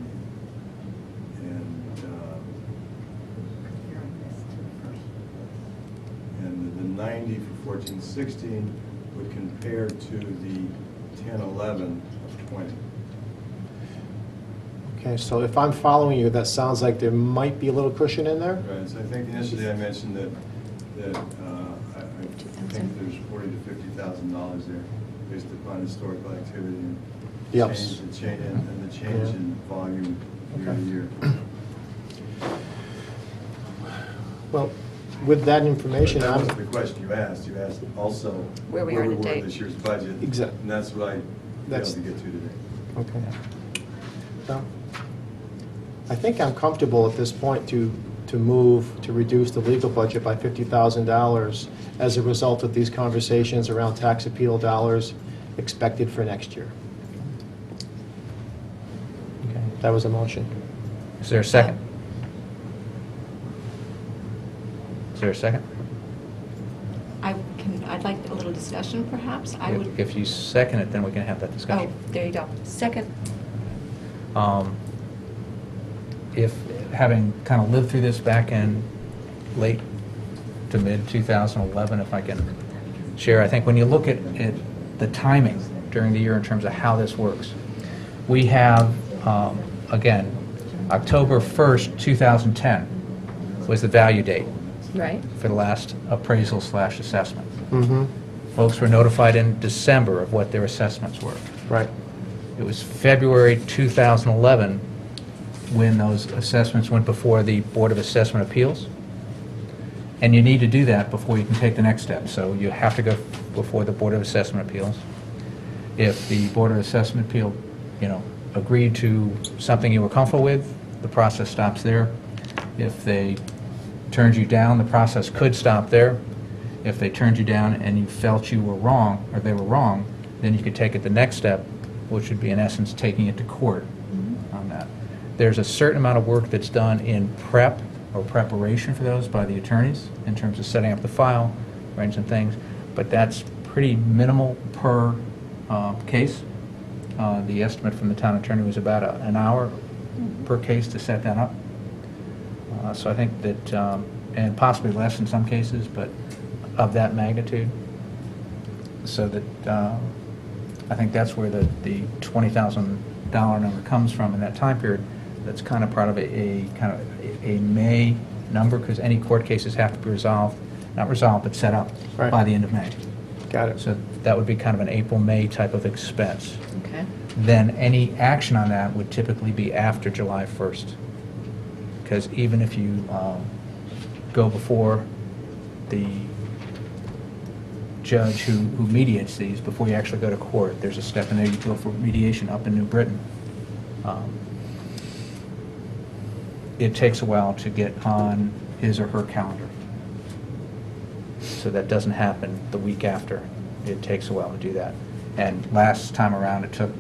And the 90 for 14-16 would compare to the 10-11 of 20. Okay, so if I'm following you, that sounds like there might be a little cushion in there? Right, so I think initially I mentioned that I think there's $40,000 to $50,000 there based upon historical activity and Yep. and the change in volume year to Okay. year. Well, with that information, But that I'm, wasn't the question you asked. You asked also Where we are to were date. this year's budget. Exact- And that's what I failed That's- to get to today. okay. Well, I think I'm comfortable at this point to move to reduce the legal budget by $50,000 as a result of these conversations around tax appeal dollars expected for next year. Okay. That was a motion. Is there a second? Is there a second? I'd like a little discussion, perhaps. I would. If you second it, then we can have that Oh, discussion. there you go. Second. If, having kind of lived through this back in late to mid 2011, if I can share, I think when you look at the timing during the year in terms of how this works, we have, again, October 1st, 2010 was the value date Right. for the last appraisal/assessment. Mm-hmm. Folks were notified in December of what their assessments were. Right. It was February 2011 when those assessments went before the Board of Assessment Appeals. And you need to do that before you can take the next step. So you have to go before the Board of Assessment Appeals. If the Board of Assessment Appeal, agreed to something you were comfortable with, the process stops there. If they turned you down, the process could stop there. If they turned you down and you felt you were wrong, or they were wrong, then you could take it the next step, which would be in essence taking it to court on that. There's a certain amount of work that's done in prep or preparation for those by the attorneys in terms of setting up the file, writing some things, but that's pretty minimal per case. The estimate from the town attorney was about an hour per case to set that up. So I think that, and possibly less in some cases, but of that magnitude. So that, I think that's where the $20,000 number comes from in that time period. That's kind of part of a kind of a May number, because any court cases have to be resolved, not resolved, but set up Right. by the end of May. Got it. So that would be kind of an April, May type of expense. Okay. Then any action on that would typically be after July 1st. Because even if you go before the judge who mediates these, before you actually go to court, there's a step in there, you go for mediation up in New Britain. It takes a while to get on his or her calendar. So that doesn't happen the week after. It takes a while to do that. And last time around, it took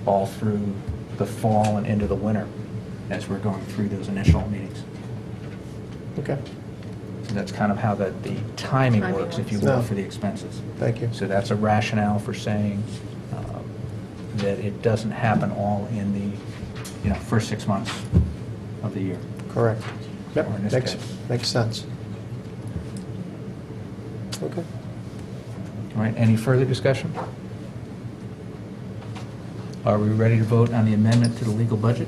all through the fall and into the winter as we're going through those initial meetings. Okay, So that's kind of how the timing Timing works, if you works. will, No. for the expenses. thank you. So that's a rationale for saying that it doesn't happen all in the, first 6 months of the year. Correct. Yep, Or in this makes, case. makes sense. Okay. All right, any further discussion? Are we ready to vote on the amendment to the legal budget?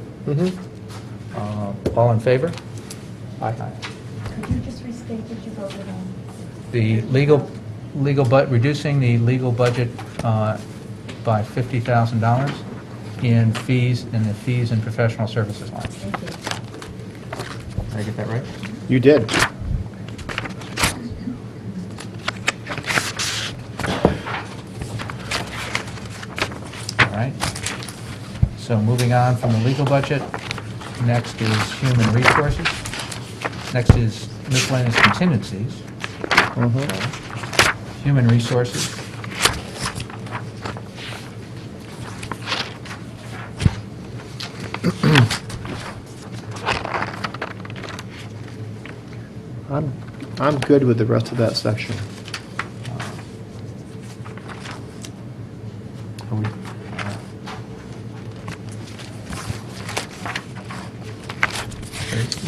All in favor? Aye. Could you just restate what you voted on? The reducing the legal budget by $50,000 in fees, in the fees and professional services line. Thank you. Did I get that right? You did. All right. So moving on from the legal budget, next is human resources. Next is miscellaneous contingencies. Human resources. I'm good with the rest of that section. Are we,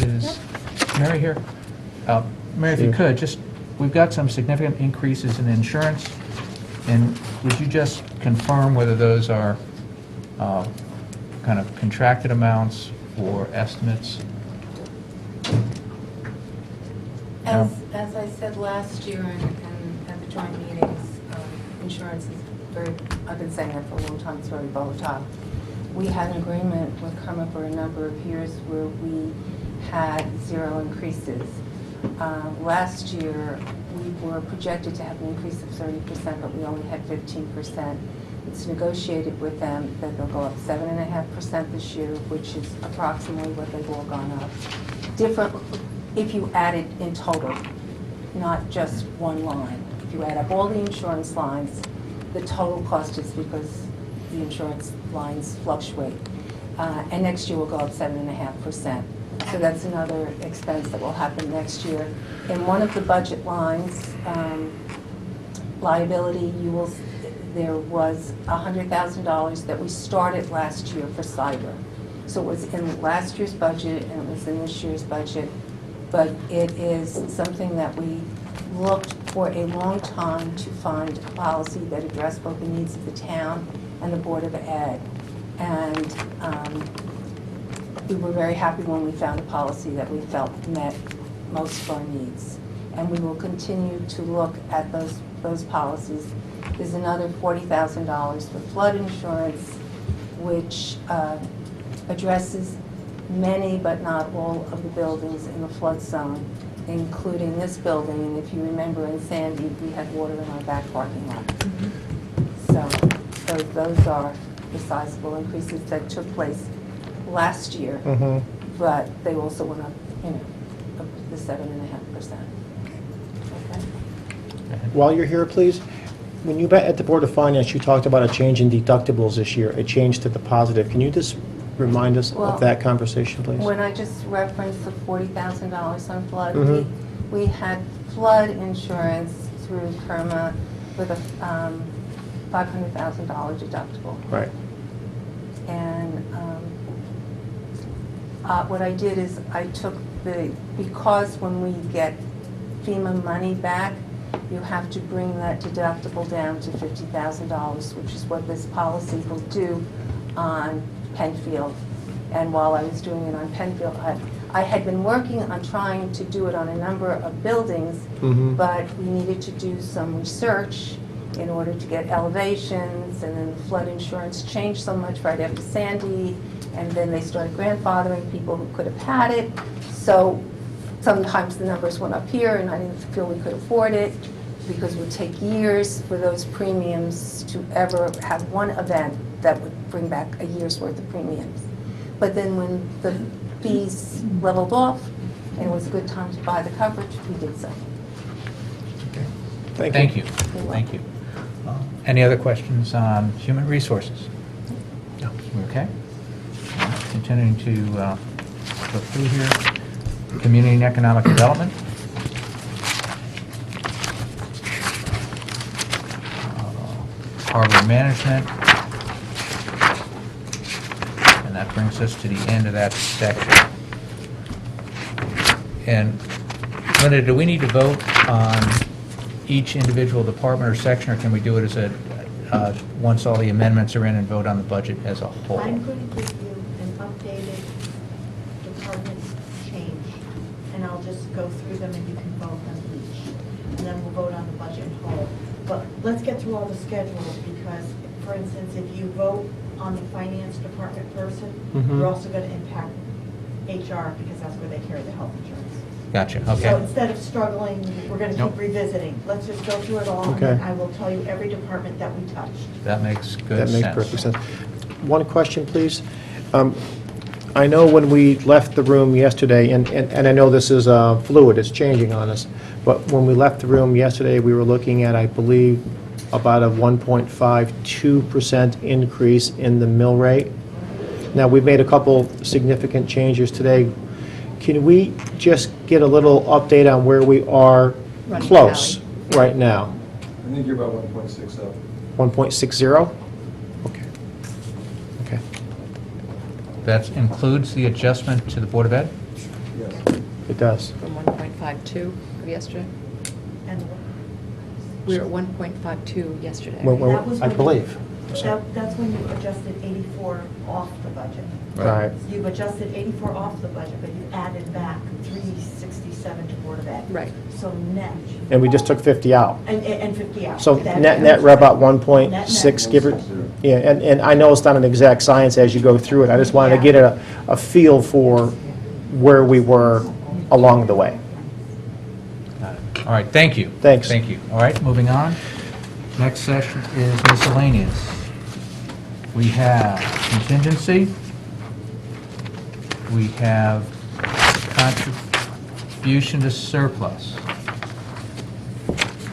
is Mary here? Mary, if you Yeah. could, just, we've got some significant increases in insurance, and would you just confirm whether those are kind of contracted amounts or estimates? As I said last year and at the joint meetings, insurance is very, I've been saying that for a long time, it's very volatile. We had an agreement with Kerma for a number of years where we had 0 increases. Last year, we were projected to have an increase of 30%, but we only had 15%. It's negotiated with them that they'll go up 7.5% this year, which is approximately what they've all gone up. Different, if you add it in total, not just one line. If you add up all the insurance lines, the total cost is because the insurance lines fluctuate. And next year will go up 7.5%. So that's another expense that will happen next year. In one of the budget lines, liability, there was $100,000 that we started last year for cyber. So it was in last year's budget and it was in this year's budget, but it is something that we looked for a long time to find a policy that addressed both the needs of the town and the Board of Ed. And we were very happy when we found a policy that we felt met most of our needs. And we will continue to look at those policies. There's another $40,000 for flood insurance, which addresses many but not all of the buildings in the flood zone, including this building. And if you remember in Sandy, we had water in our back parking lot. So those are the sizable increases that took place last year, but they also went up you know, of the 7.5%. Okay? While you're here, please, when you met at the Board of Finance, you talked about a change in deductibles this year, a change to the positive. Can you just remind us Well, of that conversation, please? When I just referenced the $40,000 on flood, Mhm. we had flood insurance through Kerma with a $500,000 deductible. Right. And what I did is I took because when we get FEMA money back, you have to bring that deductible down to $50,000, which is what this policy will do on Penfield. And while I was doing it on Penfield, I had been working on trying to do it on a number of buildings, Mhm. but we needed to do some research in order to get elevations, and then the flood insurance changed so much right after Sandy, and then they started grandfathering people who could have had it. So sometimes the numbers went up here, and I didn't feel we could afford it, because it would take years for those premiums to ever have one event that would bring back a year's worth of premiums. But then when the fees leveled off, and it was a good time to buy the coverage, we did so. Thank you. You're Thank you. Any other questions on human resources? No. Okay. Continuing to go through here. Community and economic development. Harbor management. And that brings us to the end of that section. And Linda, do we need to vote on each individual department or section, or can we do it as a, once all the amendments are in, and vote on the budget as a whole? I'm going to give you an updated department change, and I'll just go through them and you can vote on each. And then we'll vote on the budget in whole. But let's get through all the schedules, because, for instance, if you vote on the finance department person, Mhm. you're also going to impact HR, because that's where they carry the health insurance. Gotcha, So okay. instead of struggling, we're going to Nope. keep revisiting. Let's just go through it all, and Okay. then I will tell you every department that we touched. That makes good That sense. makes perfect sense. One question, please. I know when we left the room yesterday, and I know this is fluid, it's changing on us, but when we left the room yesterday, we were looking at, I believe, about a 1.52% increase in the mill rate. Now, we've made a couple significant changes today. Can we just get a little update on where we are Running close right now? I think you're about 1.6 up. 1.60? Okay. Okay. That includes the adjustment to the Board of Ed? Yes. It does. From 1.52 of yesterday. And We were at 1.52 yesterday. Well, right? That was I when believe. that's when you adjusted 84 off the budget. Right. You've adjusted 84 off the budget, but you added back 367 to Board of Ed. Right. So net, And we just took 50 out. and 50 out. So That- net, we're about Net, 1.6, net. give or, yeah, and I know it's not an exact science as you go through it. I just wanted to get a feel for where we were along the way. Got it. All right, thank you. Thanks. Thank you. All right, moving on. Next session is miscellaneous. We have contingency. We have contribution to surplus.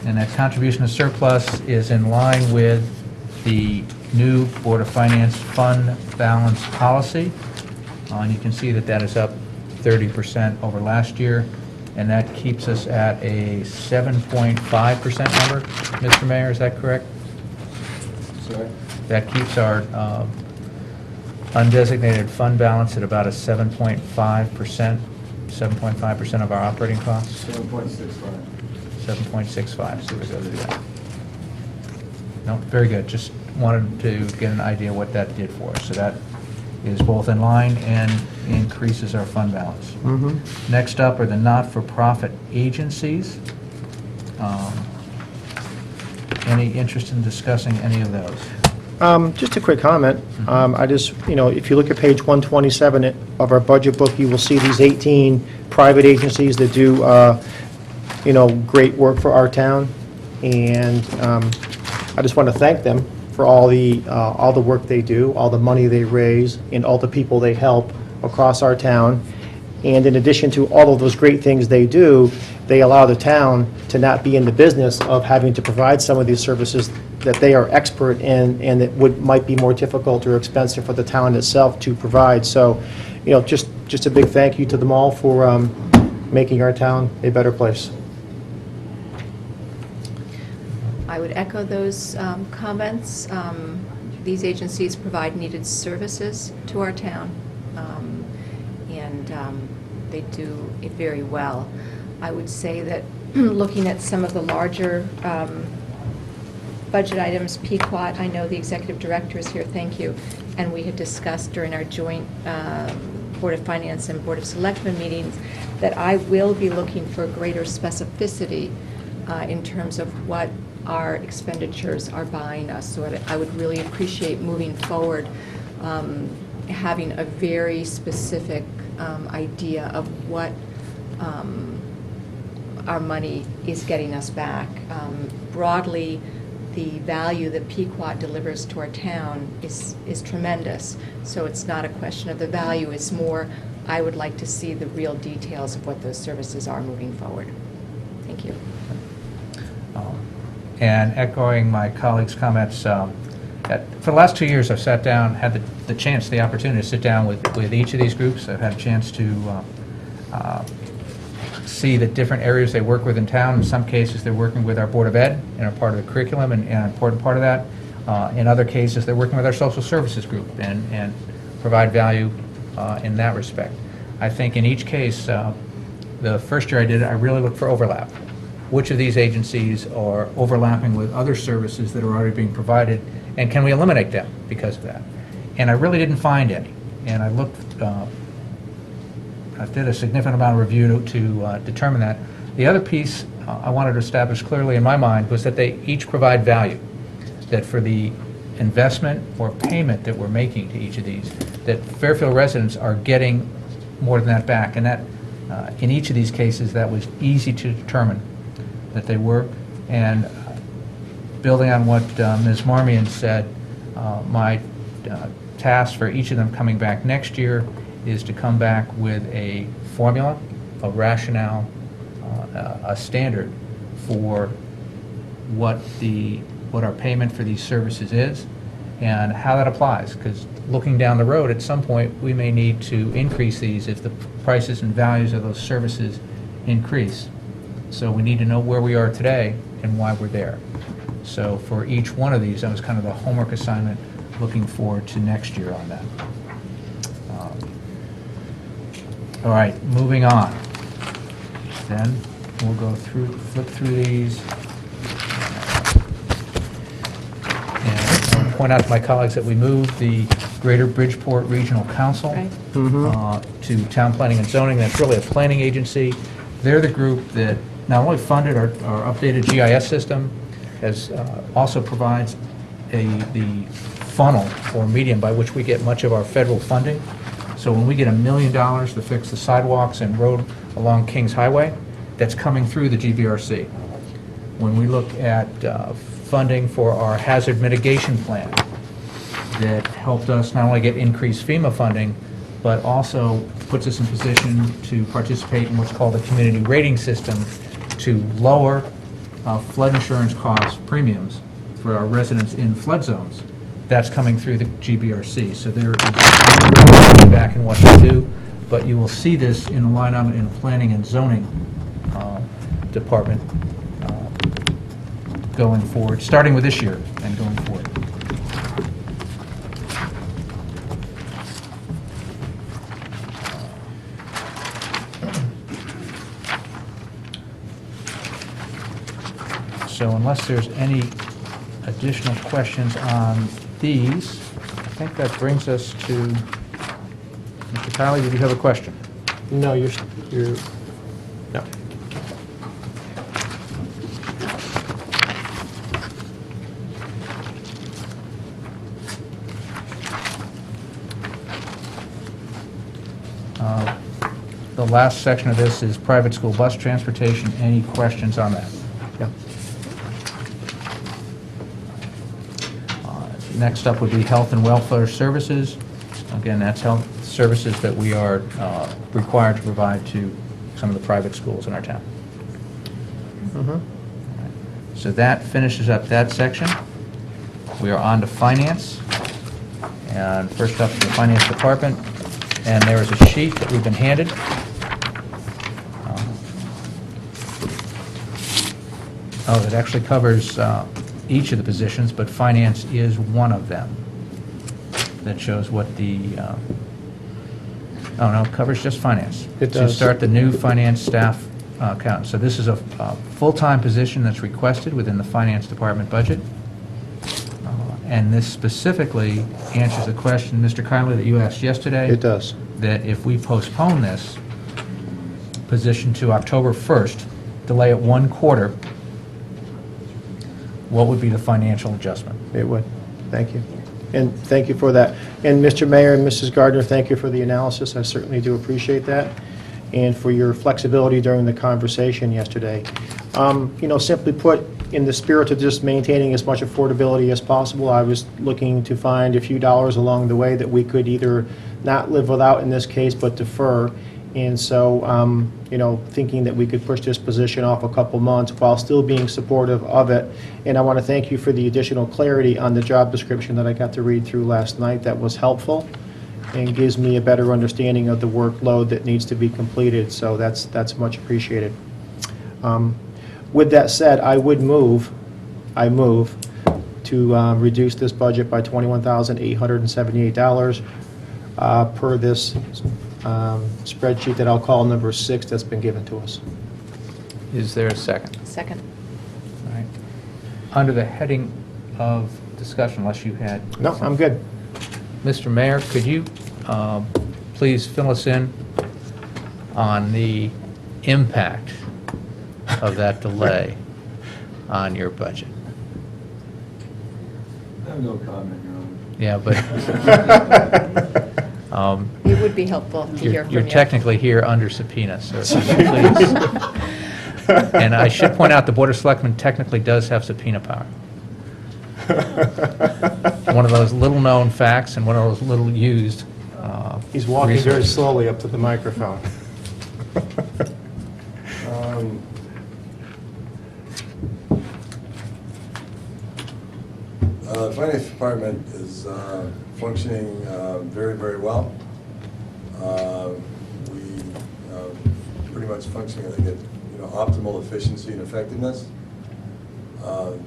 And that contribution to surplus is in line with the new Board of Finance fund balance policy. And you can see that that is up 30% over last year, and that keeps us at a 7.5% number. Mr. Mayor, is that correct? Sorry? That keeps our undesignated fund balance at about a 7.5% of our operating costs. 7.65. 7.65, so we go through that. No, very good, just wanted to get an idea what that did for us. So that is both in line and increases our fund balance. Mhm. Next up are the not-for-profit agencies. Any interest in discussing any of those? Just a quick comment. I just, if you look at page 127 of our budget book, you will see these 18 private agencies that do, great work for our town. And I just want to thank them for all the work they do, all the money they raise, and all the people they help across our town. And in addition to all of those great things they do, they allow the town to not be in the business of having to provide some of these services that they are expert in and that might be more difficult or expensive for the town itself to provide. So, just a big thank you to them all for making our town a better place. I would echo those comments. These agencies provide needed services to our town, and they do it very well. I would say that looking at some of the larger budget items, Pequot, I know the executive director is here, thank you, and we had discussed during our joint Board of Finance and Board of Selectmen meetings that I will be looking for greater specificity in terms of what our expenditures are buying us. So I would really appreciate moving forward having a very specific idea of what our money is getting us back. Broadly, the value that Pequot delivers to our town is tremendous. So it's not a question of the value, it's more, I would like to see the real details of what those services are moving forward. Thank you. And echoing my colleague's comments, for the last 2 years, I've sat down, had the chance, the opportunity to sit down with each of these groups. I've had a chance to see the different areas they work with in town. In some cases, they're working with our Board of Ed and are part of the curriculum and an important part of that. In other cases, they're working with our social services group and provide value in that respect. I think in each case, the first year I did it, I really looked for overlap. Which of these agencies are overlapping with other services that are already being provided, and can we eliminate them because of that? And I really didn't find any. And I looked, I did a significant amount of review to determine that. The other piece I wanted to establish clearly in my mind was that they each provide value, that for the investment or payment that we're making to each of these, that Fairfield residents are getting more than that back. And that, in each of these cases, that was easy to determine that they were. And building on what Ms. Marmion said, my task for each of them coming back next year is to come back with a formula, a rationale, a standard for what our payment for these services is and how that applies. Because looking down the road, at some point, we may need to increase these if the prices and values of those services increase. So we need to know where we are today and why we're there. So for each one of these, that was kind of the homework assignment, looking forward to next year on that. All right, moving on. Then we'll go through, flip through these. And I'll point out to my colleagues that we moved the Greater Bridgeport Regional Council Right. to Town Planning and Zoning. That's really a planning agency. They're the group that not only funded our updated GIS system, as also provides the funnel or medium by which we get much of our federal funding. So when we get $1 million to fix the sidewalks and road along Kings Highway, that's coming through the GBRC. When we look at funding for our hazard mitigation plan, that helped us not only get increased FEMA funding, but also puts us in position to participate in what's called a community rating system to lower flood insurance cost premiums for our residents in flood zones. That's coming through the GBRC. So there is feedback in what to do, but you will see this in the line item in Planning and Zoning Department going forward, starting with this year and going forward. So unless there's any additional questions on these, I think that brings us to, Mr. Kiley, did you have a question? No, you're, no. The last section of this is private school bus transportation. Any questions on that? Yeah. Next up would be health and welfare services. Again, that's health services that we are required to provide to some of the private schools in our town. Mhm. So that finishes up that section. We are on to finance. And first up is the finance department. And there is a sheet that we've been handed. It actually covers each of the positions, but finance is one of them. That shows what the, it covers just finance. It does. To start the new finance staff accountant. So this is a full-time position that's requested within the finance department budget. And this specifically answers the question, Mr. Kylie, that you asked yesterday. It does. That if we postpone this position to October 1st, delay it 1 quarter, what would be the financial adjustment? It would. Thank you. And thank you for that. And Mr. Mayor and Mrs. Gardner, thank you for the analysis. I certainly do appreciate that, and for your flexibility during the conversation yesterday. Simply put, in the spirit of just maintaining as much affordability as possible, I was looking to find a few dollars along the way that we could either not live without in this case, but defer. And so, thinking that we could push this position off a couple months while still being supportive of it. And I want to thank you for the additional clarity on the job description that I got to read through last night. That was helpful and gives me a better understanding of the workload that needs to be completed. So that's much appreciated. With that said, I move to reduce this budget by $21,878 per this spreadsheet that I'll call number 6 that's been given to us. Is there a second? Second. All right. Under the heading of discussion, unless you had... No, I'm good. Mr. Mayor, could you please fill us in on the impact of that delay on your budget? I have no comment, Your Honor. Yeah, but It would be helpful to hear from you. you're technically here under subpoena, so please. And I should point out, the Board of Selectmen technically does have subpoena power. One of those little-known facts and one of those little-used He's walking very resources. slowly up to the microphone. The finance department is functioning very, very well. We pretty much functioning, I think, at optimal efficiency and effectiveness.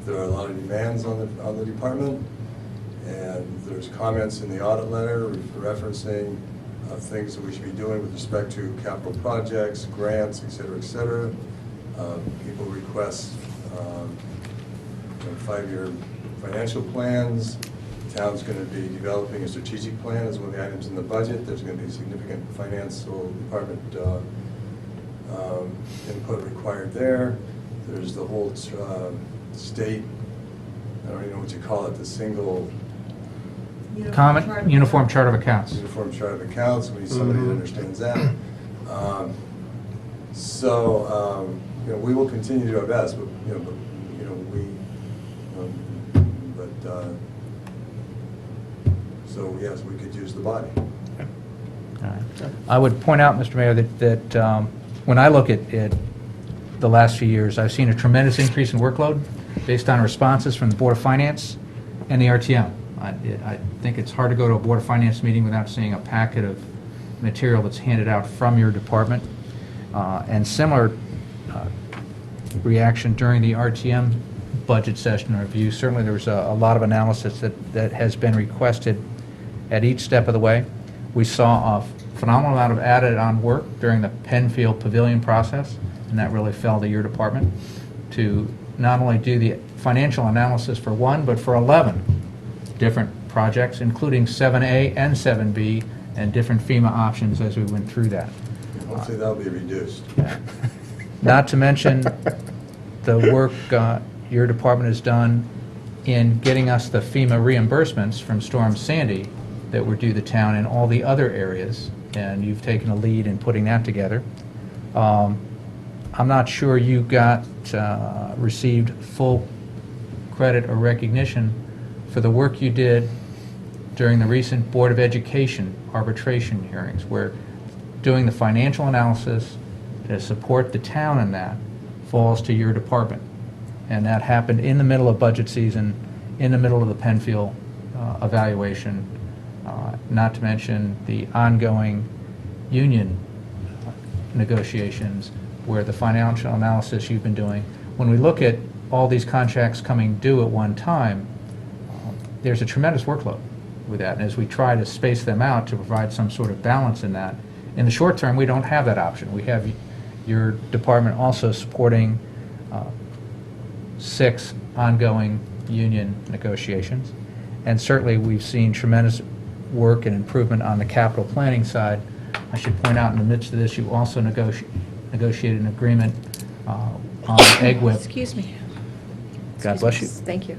There are a lot of demands on the department, and there's comments in the audit letter referencing things that we should be doing with respect to capital projects, grants, et cetera, et cetera. People request 5-year financial plans. The town's going to be developing a strategic plan as one of the items in the budget. There's going to be significant financial department input required there. There's the whole state, I don't even know what you call it, the single Common Uniform Chart of Accounts. uniform chart of accounts. We need somebody that understands that. We will continue to do our best, but so yes, we could use the body. All right. I would point out, Mr. Mayor, that when I look at the last few years, I've seen a tremendous increase in workload based on responses from the Board of Finance and the RTM. I think it's hard to go to a Board of Finance meeting without seeing a packet of material that's handed out from your department. And similar reaction during the RTM budget session review. Certainly there was a lot of analysis that has been requested at each step of the way. We saw a phenomenal amount of added-on work during the Penfield Pavilion process, and that really fell to your department to not only do the financial analysis for 1, but for 11 different projects, including 7A and 7B, and different FEMA options as we went through that. Hopefully that'll be reduced. Not to mention the work your department has done in getting us the FEMA reimbursements from Storm Sandy that were due the town in all the other areas, and you've taken a lead in putting that together. I'm not sure you received full credit or recognition for the work you did during the recent Board of Education arbitration hearings, where doing the financial analysis to support the town in that falls to your department. And that happened in the middle of budget season, in the middle of the Penfield evaluation, not to mention the ongoing union negotiations where the financial analysis you've been doing. When we look at all these contracts coming due at one time, there's a tremendous workload with that. And as we try to space them out to provide some sort of balance in that, in the short term, we don't have that option. We have your department also supporting 6 ongoing union negotiations. And certainly, we've seen tremendous work and improvement on the capital planning side. I should point out, in the midst of this, you also negotiated an agreement on egg whip. Excuse me. God bless you. Thank you.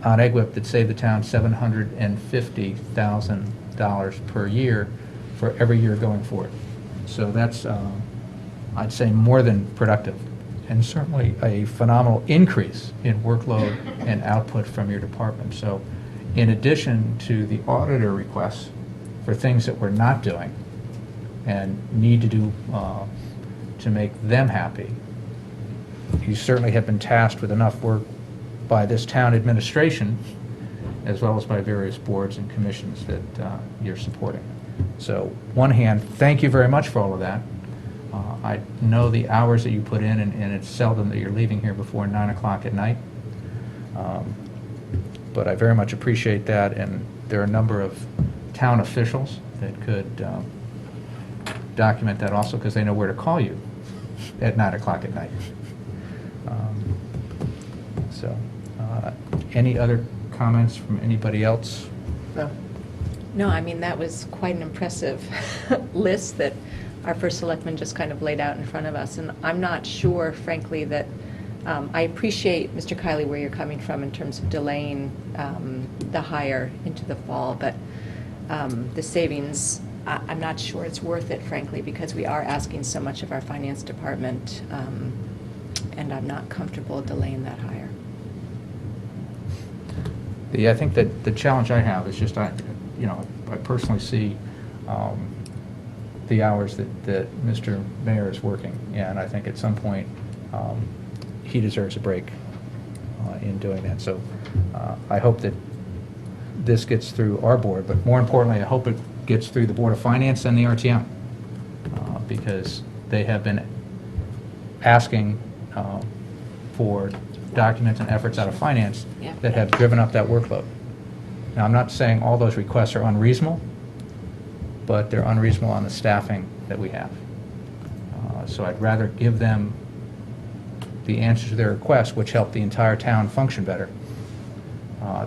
On egg whip that saved the town $750,000 per year for every year going forward. So that's, I'd say, more than productive, and certainly a phenomenal increase in workload and output from your department. So in addition to the auditor requests for things that we're not doing and need to do to make them happy, you certainly have been tasked with enough work by this town administration, as well as by various boards and commissions that you're supporting. So, one hand, thank you very much for all of that. I know the hours that you put in, and it's seldom that you're leaving here before 9 o'clock at night. But I very much appreciate that, and there are a number of town officials that could document that also, because they know where to call you at 9 o'clock at night. Any other comments from anybody else? No. No, I mean, that was quite an impressive list that our first selectman just kind of laid out in front of us. And I'm not sure, frankly, that, I appreciate, Mr. Kiley, where you're coming from in terms of delaying the hire into the fall, but the savings, I'm not sure it's worth it, frankly, because we are asking so much of our finance department, and I'm not comfortable delaying that hire. I think that the challenge I have is just, I personally see the hours that Mr. Mayor is working, and I think at some point he deserves a break in doing that. So I hope that this gets through our board, but more importantly, I hope it gets through the Board of Finance and the RTM, because they have been asking for documents and efforts out of finance Yeah. that have driven up that workload. Now, I'm not saying all those requests are unreasonable, but they're unreasonable on the staffing that we have. So I'd rather give them the answers to their requests, which help the entire town function better,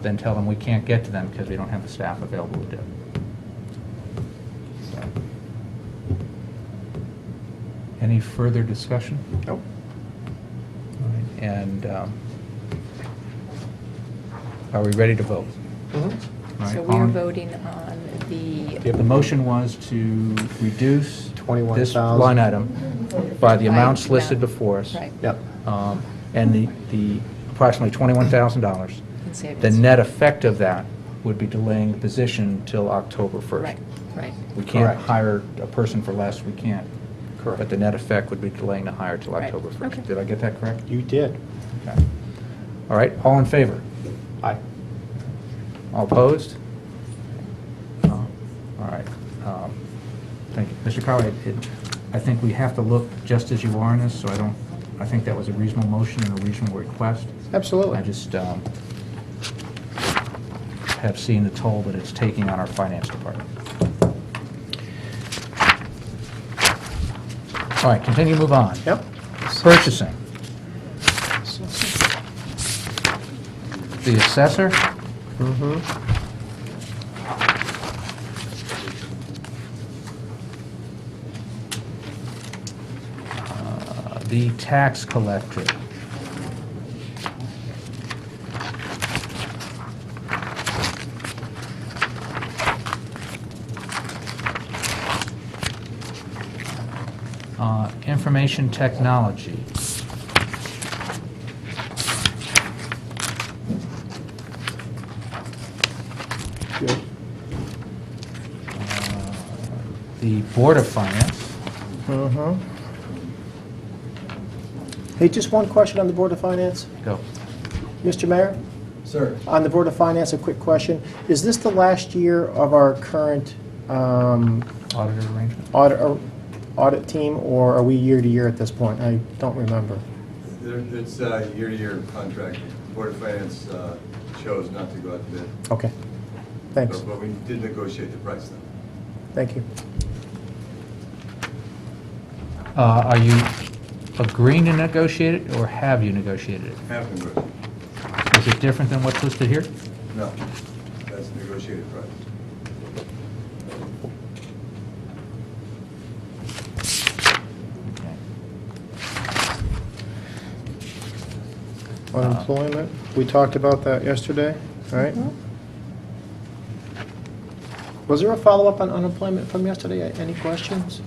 than tell them we can't get to them because we don't have the staff available to do it. So. Any further discussion? Nope. All right, and are we ready to vote? Mhm. All right, So we are on- voting on the, The motion was to reduce this 21,000. line item by the By amounts listed amount. before us. right, Yep. And the approximately $21,000. in savings. The net effect of that would be delaying the position till October 1st. Right, right. We can't Correct. hire a person for less, we can't. Correct. But the net effect would be delaying the hire till Right. October 1st. Okay. Did I get that correct? You did. Okay. All right, all in favor? Aye. All opposed? All right. Thank you. Mr. Crowley, I think we have to look just as you are in this, so I think that was a reasonable motion and a reasonable request. Absolutely. I just have seen the toll that it's taking on our finance department. All right, continue, move on. Yep. Purchasing. The assessor? Mm-hmm. The tax collector. Information technology. the Board of Finance. Mhm. Hey, just one question on the Board of Finance. Go. Mr. Mayor, Sir. on the Board of Finance, a quick question. Is this the last year of our current Auditor arrangement. audit team, or are we year to year at this point? I don't remember. It's a year-to-year contract. Board of Finance chose not to go out to bid. Okay, thanks. But we did negotiate the price, though. Thank you. Are you agreeing to negotiate it, or have you negotiated it? Half negotiated. Is it different than what's listed here? No, that's the negotiated price. Okay. Unemployment, we talked about that yesterday, right? Was there a follow-up on unemployment from yesterday? Any questions?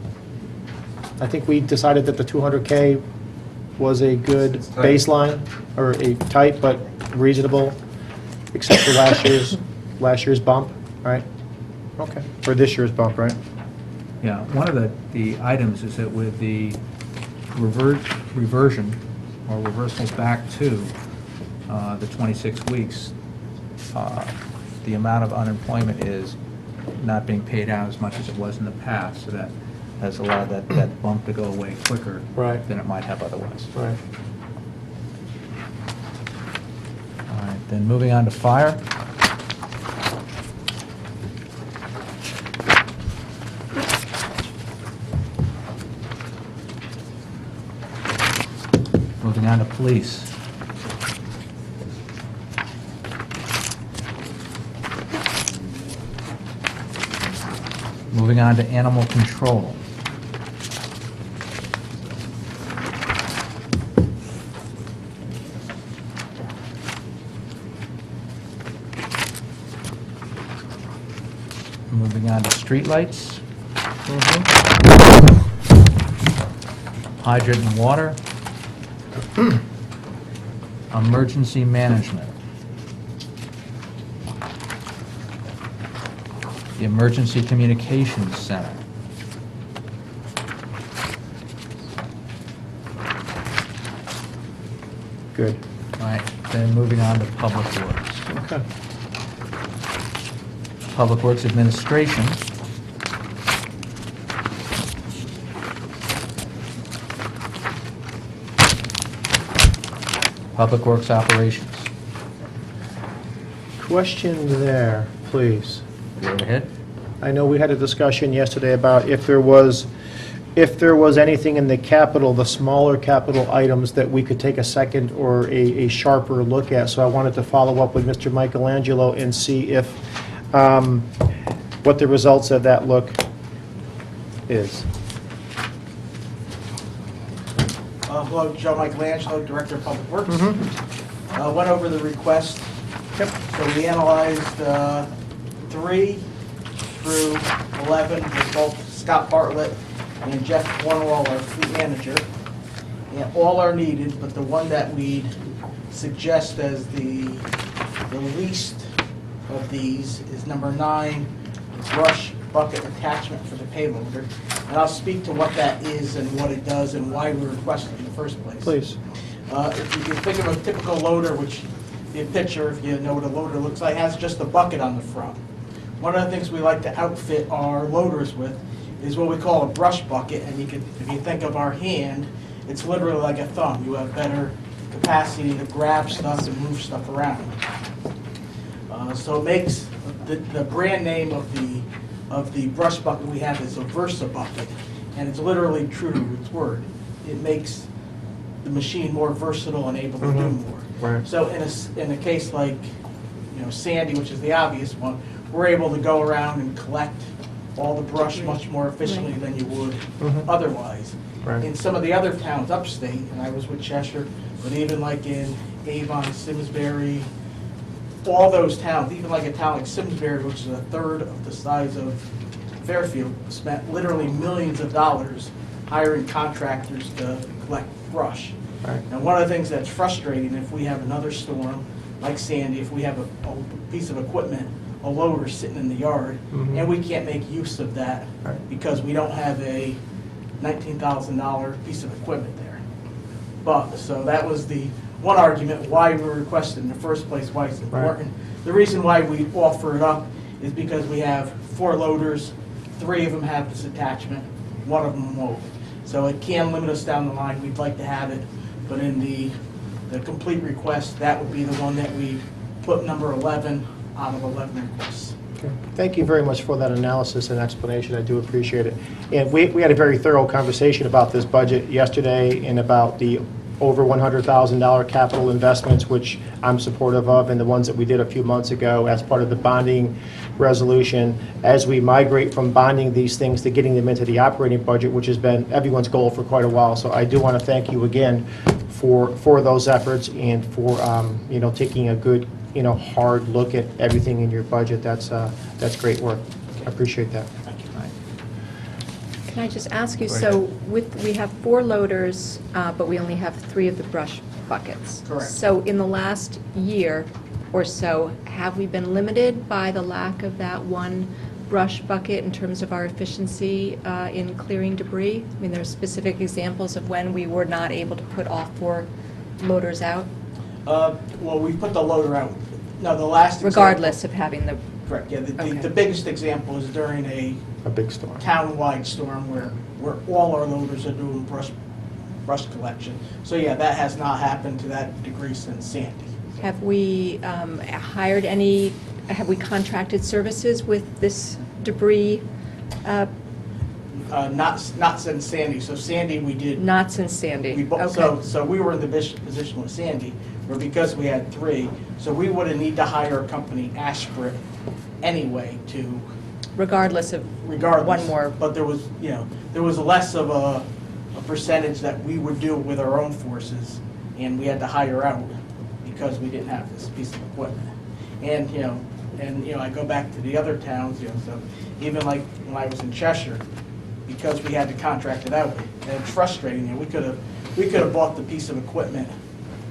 I think we decided that the 200K was a good It's tight. baseline, or a tight but reasonable, except for last year's bump, right? Okay, or this year's bump, right? Yeah, one of the items is that with the reversion or reversal back to the 26 weeks, the amount of unemployment is not being paid out as much as it was in the past, so that has allowed that bump to go away quicker Right. than it might have otherwise. Right. All right, then moving on to fire. Moving on to police. Moving on to animal control. Moving on to streetlights. Hydrant and water. Emergency management. The Emergency Communications Center. Good. All right, then moving on to Public Works. Okay. Public Works Administration. Public Works Operations. Question there, please. Go ahead. I know we had a discussion yesterday about if there was anything in the capital, the smaller capital items that we could take a second or a sharper look at. So I wanted to follow up with Mr. Michelangelo and see if, what the results of that look is. Hello, Joe Michelangelo, Director of Public Works. Went over the request. Yep. So we analyzed 3 through 11 with both Scott Bartlett and Jeff Cornwall, our fleet manager. And all are needed, but the one that we'd suggest as the least of these is number 9, brush bucket attachment for the payloader. And I'll speak to what that is and what it does and why we requested it in the first place. Please. If you think of a typical loader, which the picture, if you know what a loader looks like, has just a bucket on the front. One of the things we like to outfit our loaders with is what we call a brush bucket, and if you think of our hand, it's literally like a thumb. You have better capacity to grab stuff and move stuff around. So it makes the brand name of the brush bucket we have is a Versa bucket, and it's literally true to its word. It makes the machine more versatile and able to do more. Right. So in a case like, Sandy, which is the obvious one, we're able to go around and collect all the brush much more efficiently than you would otherwise. Right. In some of the other towns upstate, and I was with Cheshire, but even like in Avon, Simsbury, all those towns, even like a town like Simsbury, which is a third of the size of Fairfield, spent literally millions of dollars hiring contractors to collect brush. Right. And one of the things that's frustrating, if we have another storm, like Sandy, if we have a piece of equipment a loader sitting in the yard, Mhm. and we can't make use of that Right. because we don't have a $19,000 piece of equipment there. But, so that was the one argument why we requested in the first place, why it's important. The reason why we offer it up is because we have 4 loaders, 3 of them have this attachment, 1 of them won't. So it can limit us down the line, we'd like to have it, but in the complete request, that would be the one that we put number 11 out of 11 requests. Okay. Thank you very much for that analysis and explanation. I do appreciate it. And we had a very thorough conversation about this budget yesterday and about the over $100,000 capital investments, which I'm supportive of, and the ones that we did a few months ago as part of the bonding resolution. As we migrate from bonding these things to getting them into the operating budget, which has been everyone's goal for quite a while. So I do want to thank you again for those efforts and for, taking a good, hard look at everything in your budget. That's great work. I appreciate that. Can I just ask you, Go so ahead. we have 4 loaders, but we only have 3 of the brush buckets. Correct. So in the last year or so, have we been limited by the lack of that one brush bucket in terms of our efficiency in clearing debris? I mean, there's specific examples of when we were not able to put all 4 loaders out, Well, we put the loader out. No, the last example. regardless of having the, Correct, yeah. Okay. The biggest example is during a A big storm. town-wide storm where all our loaders are doing brush collection. So yeah, that has not happened to that degree since Sandy. have we have we contracted services with this debris? Not since Sandy. So Sandy, we did. Not since Sandy? Okay. So we were in the position with Sandy, where because we had 3, so we would have need to hire a company, Ashbrit, anyway, to, Regardless of regardless. one more. But there was less of a percentage that we would do with our own forces, and we had to hire out because we didn't have this piece of equipment. And, I go back to the other towns, so even like when I was in Cheshire, because we had to contract it out, and it's frustrating, we could have bought the piece of equipment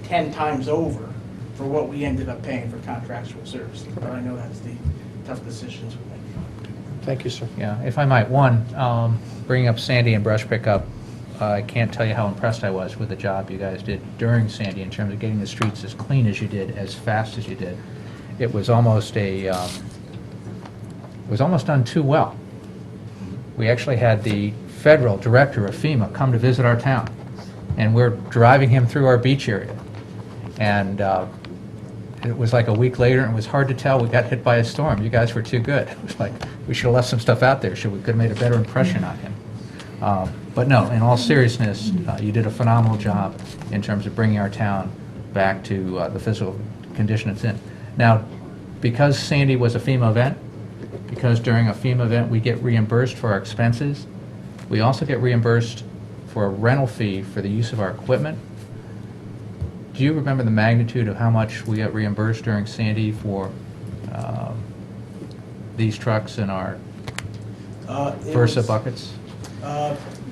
10 times over for what we ended up paying for contractual services. But I know that's the tough decisions we make. Thank you, sir. Yeah, if I might, one, bringing up Sandy and brush pickup, I can't tell you how impressed I was with the job you guys did during Sandy in terms of getting the streets as clean as you did, as fast as you did. It was almost done too well. We actually had the federal director of FEMA come to visit our town, and we're driving him through our beach area. And it was like a week later, and it was hard to tell we got hit by a storm. You guys were too good. It was like, we should have left some stuff out there. We could have made a better impression on him. But no, in all seriousness, you did a phenomenal job in terms of bringing our town back to the physical condition it's in. Now, because Sandy was a FEMA event, because during a FEMA event we get reimbursed for our expenses, we also get reimbursed for a rental fee for the use of our equipment. Do you remember the magnitude of how much we got reimbursed during Sandy for these trucks and our It Versa was, buckets?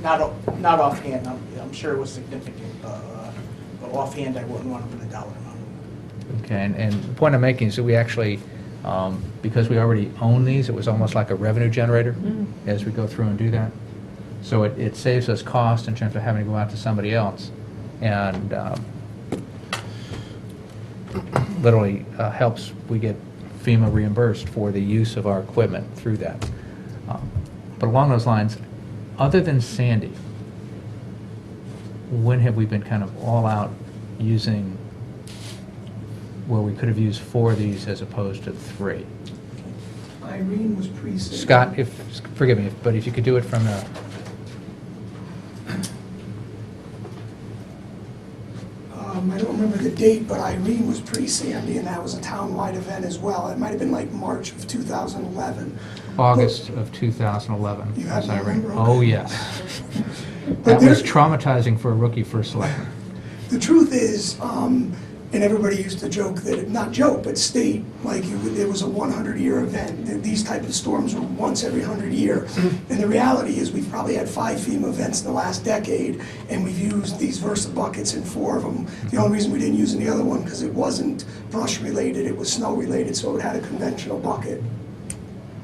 Not offhand, I'm sure it was significant, but offhand, I wouldn't want to put a dollar amount. Okay, and the point I'm making is that we actually, because we already own these, it was almost like a revenue generator as we go through and do that. So it saves us cost in terms of having to go out to somebody else, and literally helps, we get FEMA reimbursed for the use of our equipment through that. But along those lines, other than Sandy, when have we been kind of all out using, where we could have used 4 of these as opposed to 3? Irene was pre-Sandy. Scott, forgive me, but if you could do it from the, I don't remember the date, but Irene was pre-Sandy, and that was a town-wide event as well. It might have been like March of 2011. August of 2011. You have as I that number? Oh, Okay. yes. But That was there- traumatizing for a rookie first selectman. The truth is, And everybody used to joke that, not joke, but state, like it was a 100-year event. That these type of storms were once every 100 year. And the reality is we've probably had 5 FEMA events in the last decade, and we've used these Versa buckets in 4 of them. The only reason we didn't use any other one because it wasn't brush related, it was snow related, so it had a conventional bucket.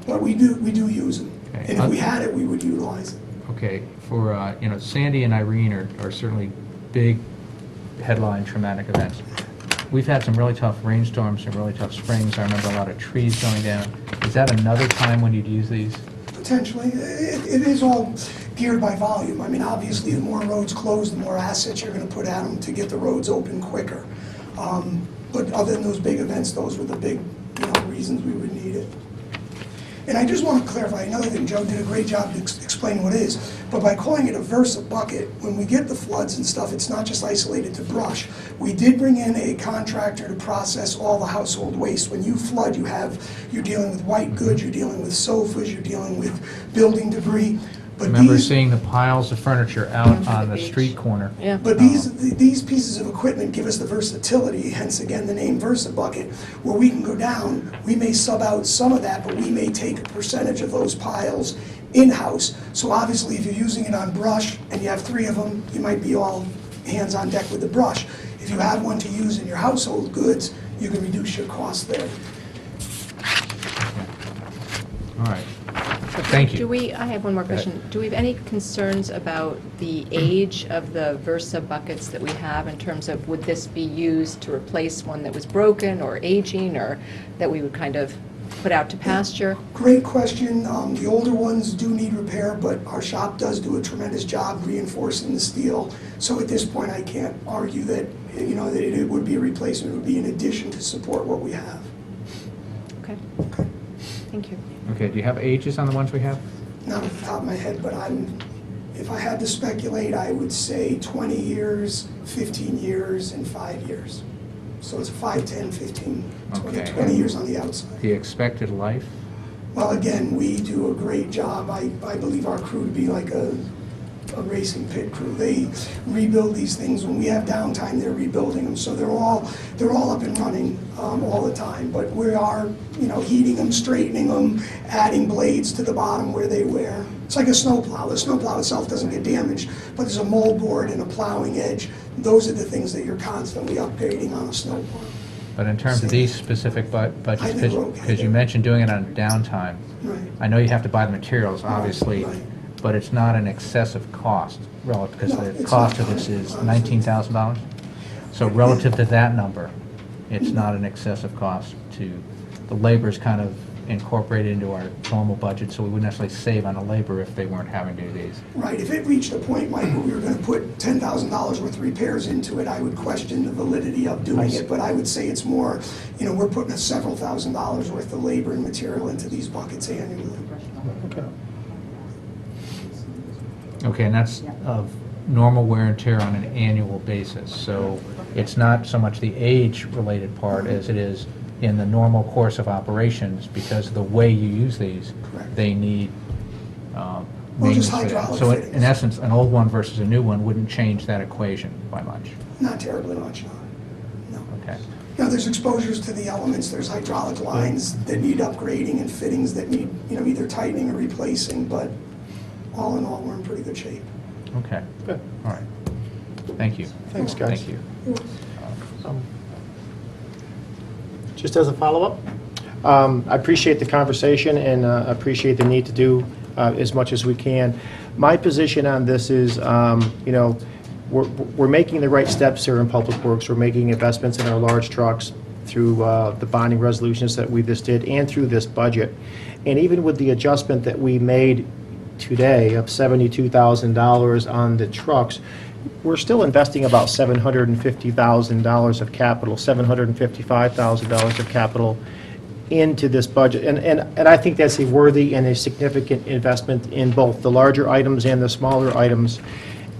But we do use them. Okay. And if we had it, we would utilize it. Okay, for, Sandy and Irene are certainly big headline traumatic events. We've had some really tough rainstorms, some really tough springs. I remember a lot of trees going down. Is that another time when you'd use these? Potentially. It is all geared by volume. I mean, obviously, the more roads closed, the more assets you're going to put at them to get the roads open quicker. But other than those big events, those were the big, reasons we would need it. And I just want to clarify another thing. Joe did a great job explaining what it is. But by calling it a Versa bucket, when we get the floods and stuff, it's not just isolated to brush. We did bring in a contractor to process all the household waste. When you flood, you're dealing with white goods, you're dealing with sofas, you're dealing with building debris. I But remember these, seeing the piles of furniture out Down on to the the street beach. corner. Yeah. But these pieces of equipment give us the versatility, hence again the name Versa bucket, where we can go down, we may sub out some of that, but we may take a percentage of those piles in-house. So obviously, if you're using it on brush and you have 3 of them, you might be all hands on deck with the brush. If you have one to use in your household goods, you can reduce your costs there. All right. Thank you. I have one more Go ahead. question. Do we have any concerns about the age of the Versa buckets that we have in terms of would this be used to replace one that was broken or aging or that we would kind of put out to pasture? Great question. The older ones do need repair, but our shop does do a tremendous job reinforcing the steel. So at this point, I can't argue that, that it would be a replacement. It would be in addition to support what we have. Okay. Thank you. Okay, do you have ages on the ones we have? Not off the top of my head, but if I had to speculate, I would say 20 years, 15 years, and 5 years. So it's 5, 10, 15, 20, Okay. 20 years on the outside. The expected life? Well, again, we do a great job. I believe our crew to be like a racing pit crew. They rebuild these things. When we have downtime, they're rebuilding them. So they're all up and running all the time. But we are, heating them, straightening them, adding blades to the bottom where they wear. It's like a snowplow. The snowplow itself doesn't get damaged, but there's a mold board and a plowing edge. Those are the things that you're constantly upgrading on a snowplow. But in terms of these specific budgets, I think we're okay because you there. mentioned doing it on downtime, Right. I know you have to buy the materials, obviously, Right. but it's not an excessive cost relative, because No, the it's cost not. of this is Honestly. $19,000. So relative to that number, it's not an excessive cost to, the labor is kind of incorporated into our normal budget, so we wouldn't necessarily save on the labor if they weren't having to do these. Right, if it reached a point, Mike, where we were gonna put $10,000 worth of repairs into it, I would question the validity of doing it, but I would say it's more, we're putting several $1,000s worth of labor and material into these buckets annually. Okay. Okay, and that's of normal wear and tear on an annual basis. So it's not so much the age-related part as it is in the normal course of operations, because of the way you use these, Correct. they need Well, maintenance just for that. hydraulic So fittings. in essence, an old one versus a new one wouldn't change that equation by much. Not terribly much, no. Okay. There's exposures to the elements, there's hydraulic lines that need upgrading and fittings that need, either tightening or replacing, but all in all, we're in pretty good shape. Okay. Good. All right. Thank you. Thanks, guys. Thank you. Just as a follow-up, I appreciate the conversation and appreciate the need to do as much as we can. My position on this is, we're making the right steps here in Public Works. We're making investments in our large trucks through the bonding resolutions that we just did and through this budget. And even with the adjustment that we made today of $72,000 on the trucks, we're still investing about $750,000 of capital, $755,000 of capital into this budget. And I think that's a worthy and a significant investment in both the larger items and the smaller items.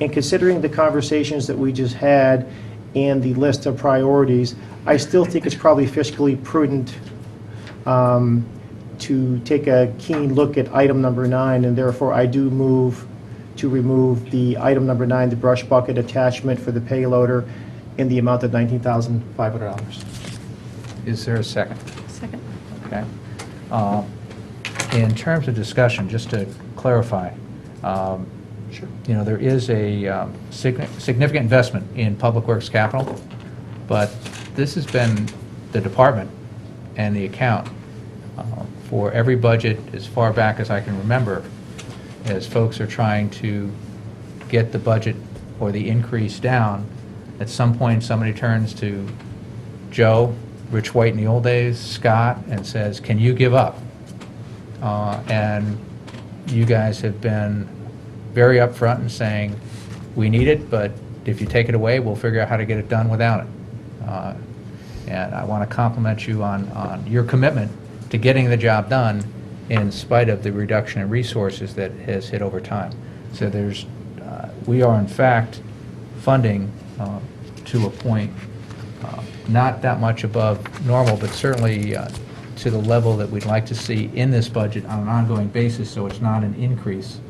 And considering the conversations that we just had and the list of priorities, I still think it's probably fiscally prudent to take a keen look at item number 9, and therefore I do move to remove the item number 9, the brush bucket attachment for the payloader, in the amount of $19,500. Is there a second? Second. Okay. In terms of discussion, just to clarify, you know, there is a significant investment in Public Works capital, but this has been the department and the account for every budget as far back as I can remember, as folks are trying to get the budget or the increase down. At some point, somebody turns to Joe, Rich White in the old days, Scott, and says, can you give up? And you guys have been very upfront in saying, we need it, but if you take it away, we'll figure out how to get it done without it. And I want to compliment you on your commitment to getting the job done in spite of the reduction in resources that has hit over time. So there's, we are in fact funding to a point not that much above normal, but certainly to the level that we'd like to see in this budget on an ongoing basis, so it's not an increase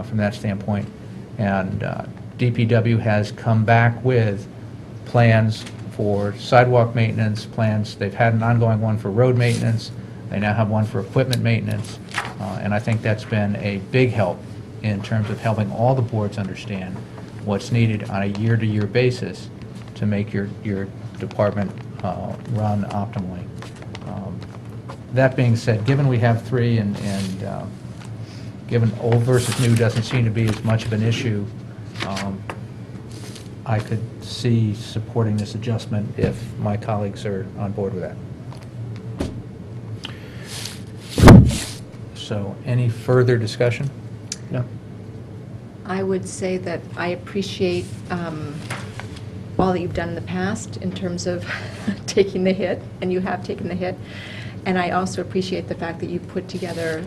from that standpoint. And DPW has come back with plans for sidewalk maintenance, plans. They've had an ongoing one for road maintenance. They now have one for equipment maintenance. And I think that's been a big help in terms of helping all the boards understand what's needed on a year-to-year basis to make your department run optimally. That being said, given we have three and given old versus new doesn't seem to be as much of an issue, I could see supporting this adjustment if my colleagues are on board with that. So, any further discussion? No? I would say that I appreciate all that you've done in the past in terms of taking the hit, and you have taken the hit. And I also appreciate the fact that you put together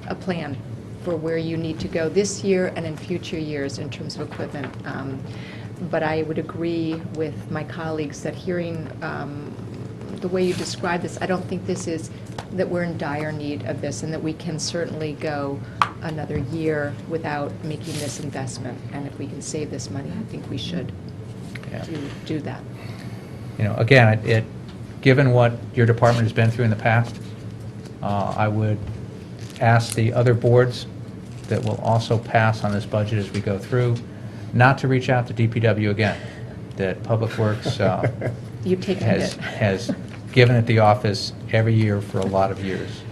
a plan for where you need to go this year and in future years in terms of equipment. But I would agree with my colleagues that hearing the way you describe this, I don't think this is, that we're in dire need of this, and that we can certainly go another year without making this investment. And if we can save this money, I think we should do that. You know, again, given what your department has been through in the past, I would ask the other boards that will also pass on this budget as we go through, not to reach out to DPW again, that Public Works You've taken it. has given it the office every year for a lot of years.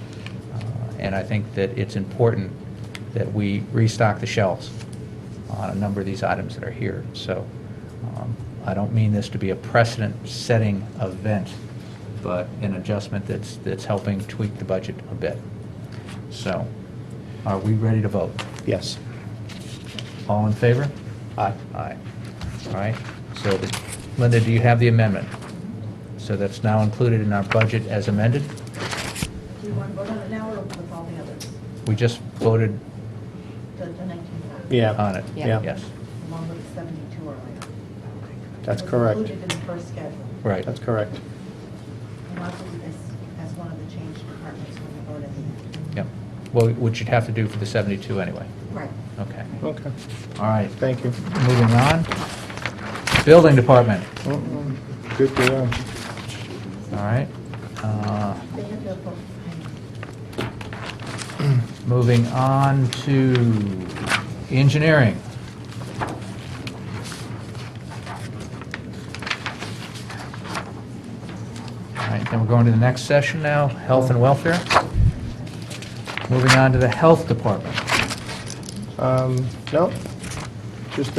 And I think that it's important that we restock the shelves on a number of these items that are here. So I don't mean this to be a precedent-setting event, but an adjustment that's helping tweak the budget a bit. So, are we ready to vote? Yes. All in favor? Aye. Aye. All right. So, Linda, do you have the amendment? So that's now included in our budget as amended? Do you want to vote on it now or with all the others? We just voted The 19, Yeah. on it. Yeah. Yes. along with 72 earlier. That's It was correct. included in the first schedule. Right. That's correct. And I'll do this as one of the change departments when we vote at the end. Yep. Well, which you'd have to do for the 72 anyway. Right. Okay. Okay. All right. Thank you. Moving on. Building Department. Good deal. All right. They have their vote. Moving on to engineering. All right, then we're going to the next session now, health and welfare. Moving on to the health department. No, just,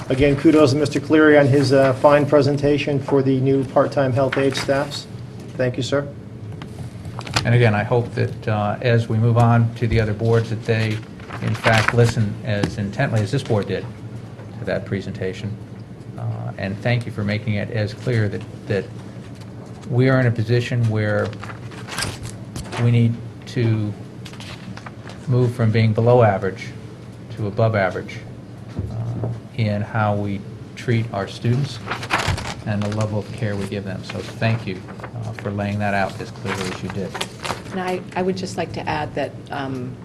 again, kudos to Mr. Cleary on his fine presentation for the new part-time health aide staffs. Thank you, sir. And again, I hope that as we move on to the other boards, that they, in fact, listen as intently as this board did to that presentation. And thank you for making it as clear that we are in a position where we need to move from being below average to above average in how we treat our students and the level of care we give them. So thank you for laying that out as clearly as you did. And I would just like to add that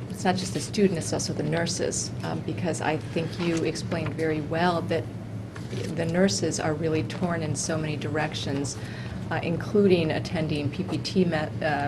it's not just the student, it's also the nurses, because I think you explained very well that the nurses are really torn in so many directions, including attending PPT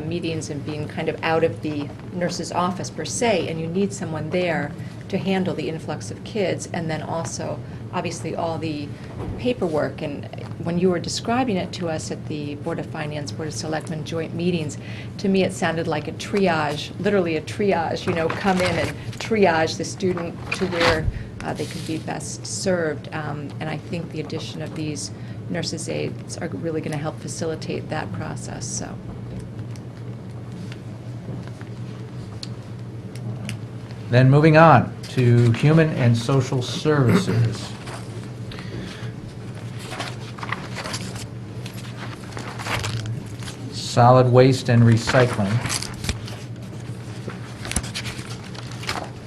meetings and being kind of out of the nurse's office per se, and you need someone there to handle the influx of kids, and then also, obviously, all the paperwork. And when you were describing it to us at the Board of Finance, Board of Selectmen joint meetings, to me it sounded like a triage, literally a triage, come in and triage the student to where they could be best served. And I think the addition of these nurses' aides are really going to help facilitate that process, so. Then moving on to Human and Social Services. Solid Waste and Recycling.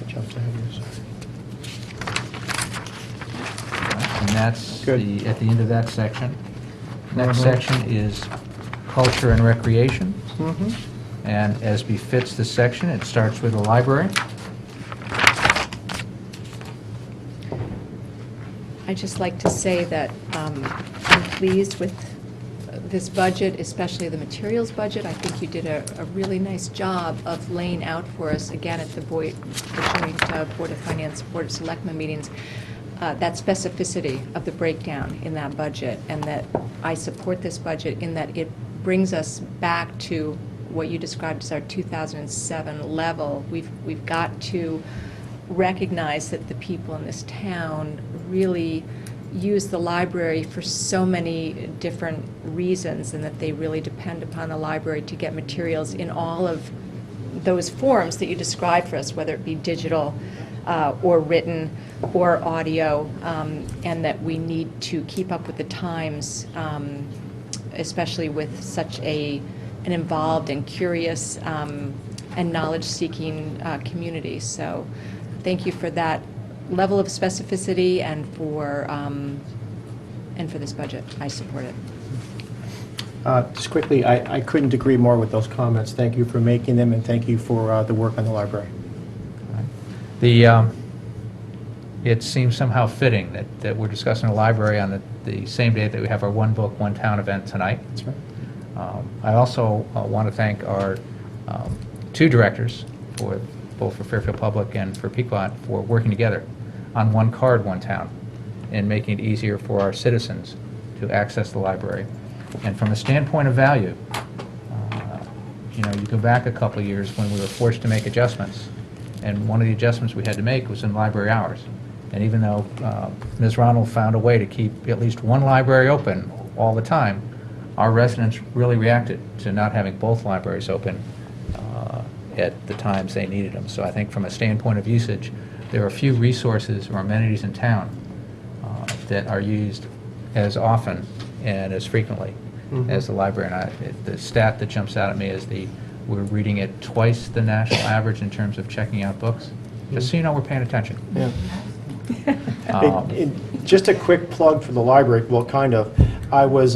Jumps ahead here, sorry. And that's Good. at the end of that section. Next section is Culture and Recreation. And as befits the section, it starts with the library. I'd just like to say that I'm pleased with this budget, especially the materials budget. I think you did a really nice job of laying out for us, again, at the joint Board of Finance, Board of Selectmen meetings, that specificity of the breakdown in that budget, and that I support this budget in that it brings us back to what you described as our 2007 level. We've got to recognize that the people in this town really use the library for so many different reasons, and that they really depend upon the library to get materials in all of those forms that you described for us, whether it be digital or written or audio, and that we need to keep up with the times, especially with such an involved and curious and knowledge-seeking community. So thank you for that level of specificity and for this budget. I support it. Just quickly, I couldn't agree more with those comments. Thank you for making them, and thank you for the work on the library. It seems somehow fitting that we're discussing a library on the same day that we have our One Book, One Town event tonight. That's right. I also want to thank our two directors, both for Fairfield Public and for Pequot, for working together on One Card, One Town, and making it easier for our citizens to access the library. And from a standpoint of value, you go back a couple of years when we were forced to make adjustments, and one of the adjustments we had to make was in library hours. And even though Ms. Ronald found a way to keep at least one library open all the time, our residents really reacted to not having both libraries open at the times they needed them. So I think from a standpoint of usage, there are a few resources or amenities in town that are used as often and as frequently as the library. And the stat that jumps out at me is we're reading at twice the national average in terms of checking out books. Just so you know, we're paying attention. Yeah. Just a quick plug for the library, well, kind of. I was,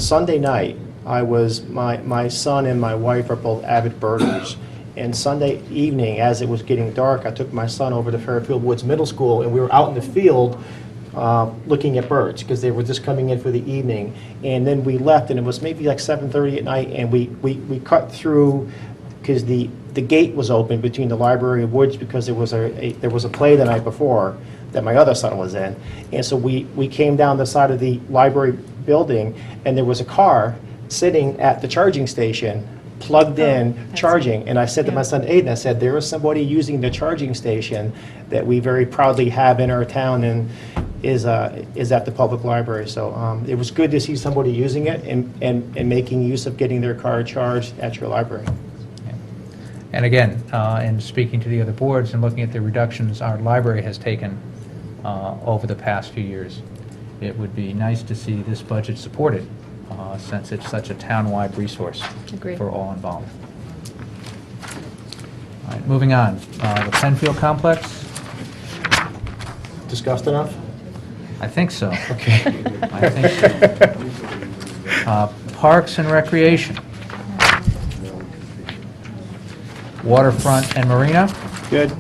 Sunday night, my son and my wife are both avid birders. And Sunday evening, as it was getting dark, I took my son over to Fairfield Woods Middle School, and we were out in the field looking at birds, because they were just coming in for the evening. And then we left, and it was maybe like 7:30 at night, and we cut through, because the gate was open between the library and Woods, because there was a play the night before that my other son was in. And so we came down the side of the library building, and there was a car sitting at the charging station, plugged in, charging. And I said to my son Aiden, I said, there is somebody using the charging station that we very proudly have in our town, and is at the public library. So it was good to see somebody using it and making use of getting their car charged at your library. And again, in speaking to the other boards and looking at the reductions our library has taken over the past few years, it would be nice to see this budget supported, since it's such a town-wide resource Agreed. for all involved. All right, moving on. The Penfield Complex, Discussed enough? I think so. Okay. I think so. Parks and Recreation. Waterfront and Marina. Good.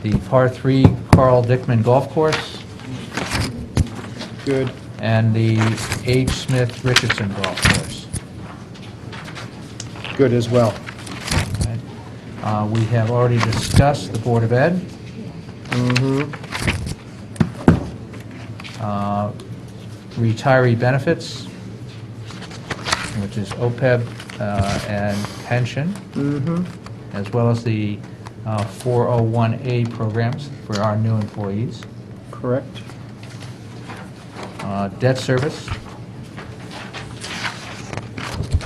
The Par 3 Carl Dickman Golf Course. Good. and the H. Smith Richardson Golf Course. Good as well. Okay. We have already discussed the Board of Ed. Mm-hmm. Retiree benefits, which is OPEB and pension, Mm-hmm. as well as the 401A programs for our new employees. Correct. Debt service.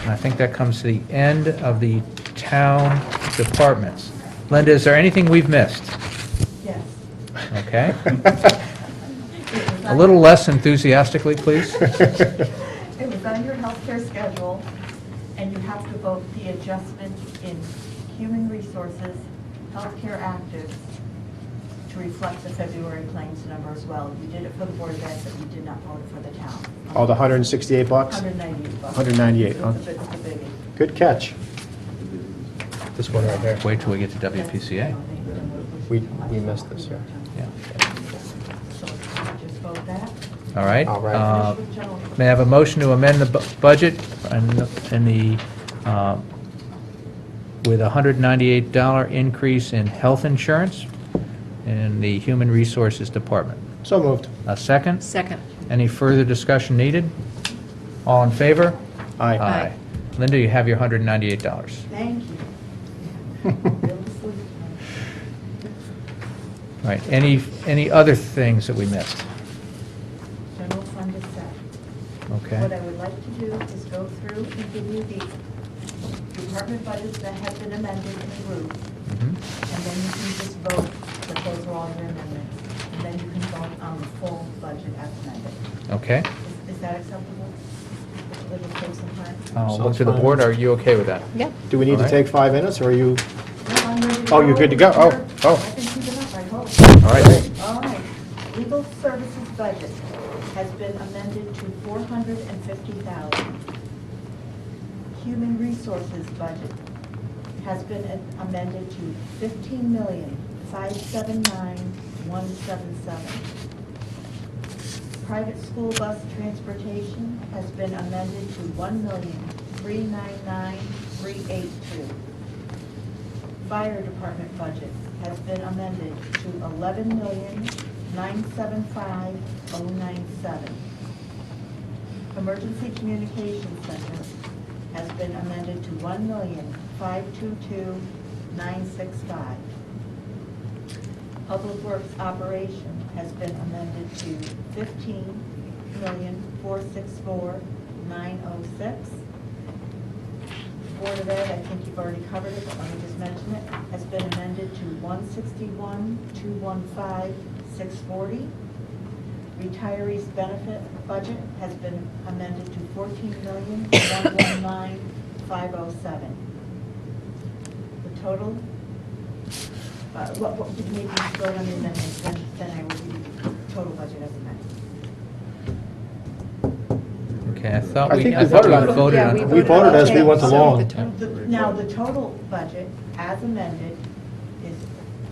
And I think that comes to the end of the town departments. Linda, is there anything we've missed? Yes. Okay. A little less enthusiastically, please. It was on your healthcare schedule, and you have to vote the adjustment in human resources, healthcare actives, to reflect the February claims number as well. You did it for the Board of Ed, but you did not vote it for the town. Oh, the $168? $198. 198, So it's a biggie. Good catch. This one right there. Wait till we get to WPCA. We missed this, yeah. Yeah. So just vote that. All right. All right. May I have a motion to amend the budget and the, with a $198 increase in health insurance in the Human Resources Department? So moved. A second? Second. Any further discussion needed? All in favor? Aye. Aye. Linda, you have your $198. Thank you. All right, any other things that we missed? General fund is set. Okay. What I would like to do is go through and give you the department budgets that have been amended in a group, Mhm. and then you can just vote that those are all your amendments. And then you can vote on the full budget as amended. Okay. Is that acceptable? Will it take some time? I'll look Sounds to the fine. board. Are you okay with that? Yeah. Do we need to All right. take 5 minutes, or are you? No, I'm ready to Oh, you're good to go. Oh, Here. oh. I can keep it up, I hope. All right. All right. Legal services budget has been amended to $450,000. Human resources budget has been amended to $15,579,177. Private school bus transportation has been amended to $1,399,382. Fire department budget has been amended to $11,975,097. Emergency Communications Center has been amended to $1,522,965. Public Works operation has been amended to $15,464,906. Board of Ed, I think you've already covered it, but let me just mention it, has been amended to $161,215,640. Retirees benefit budget has been amended to $14,119,507. The total, what, maybe just vote on the amendments, then I will give you the total budget as amended. Okay, I thought I we think I we thought voted on it. voted Yeah, on we it. We voted as we went So along. the total- Now, the total budget, as amended, is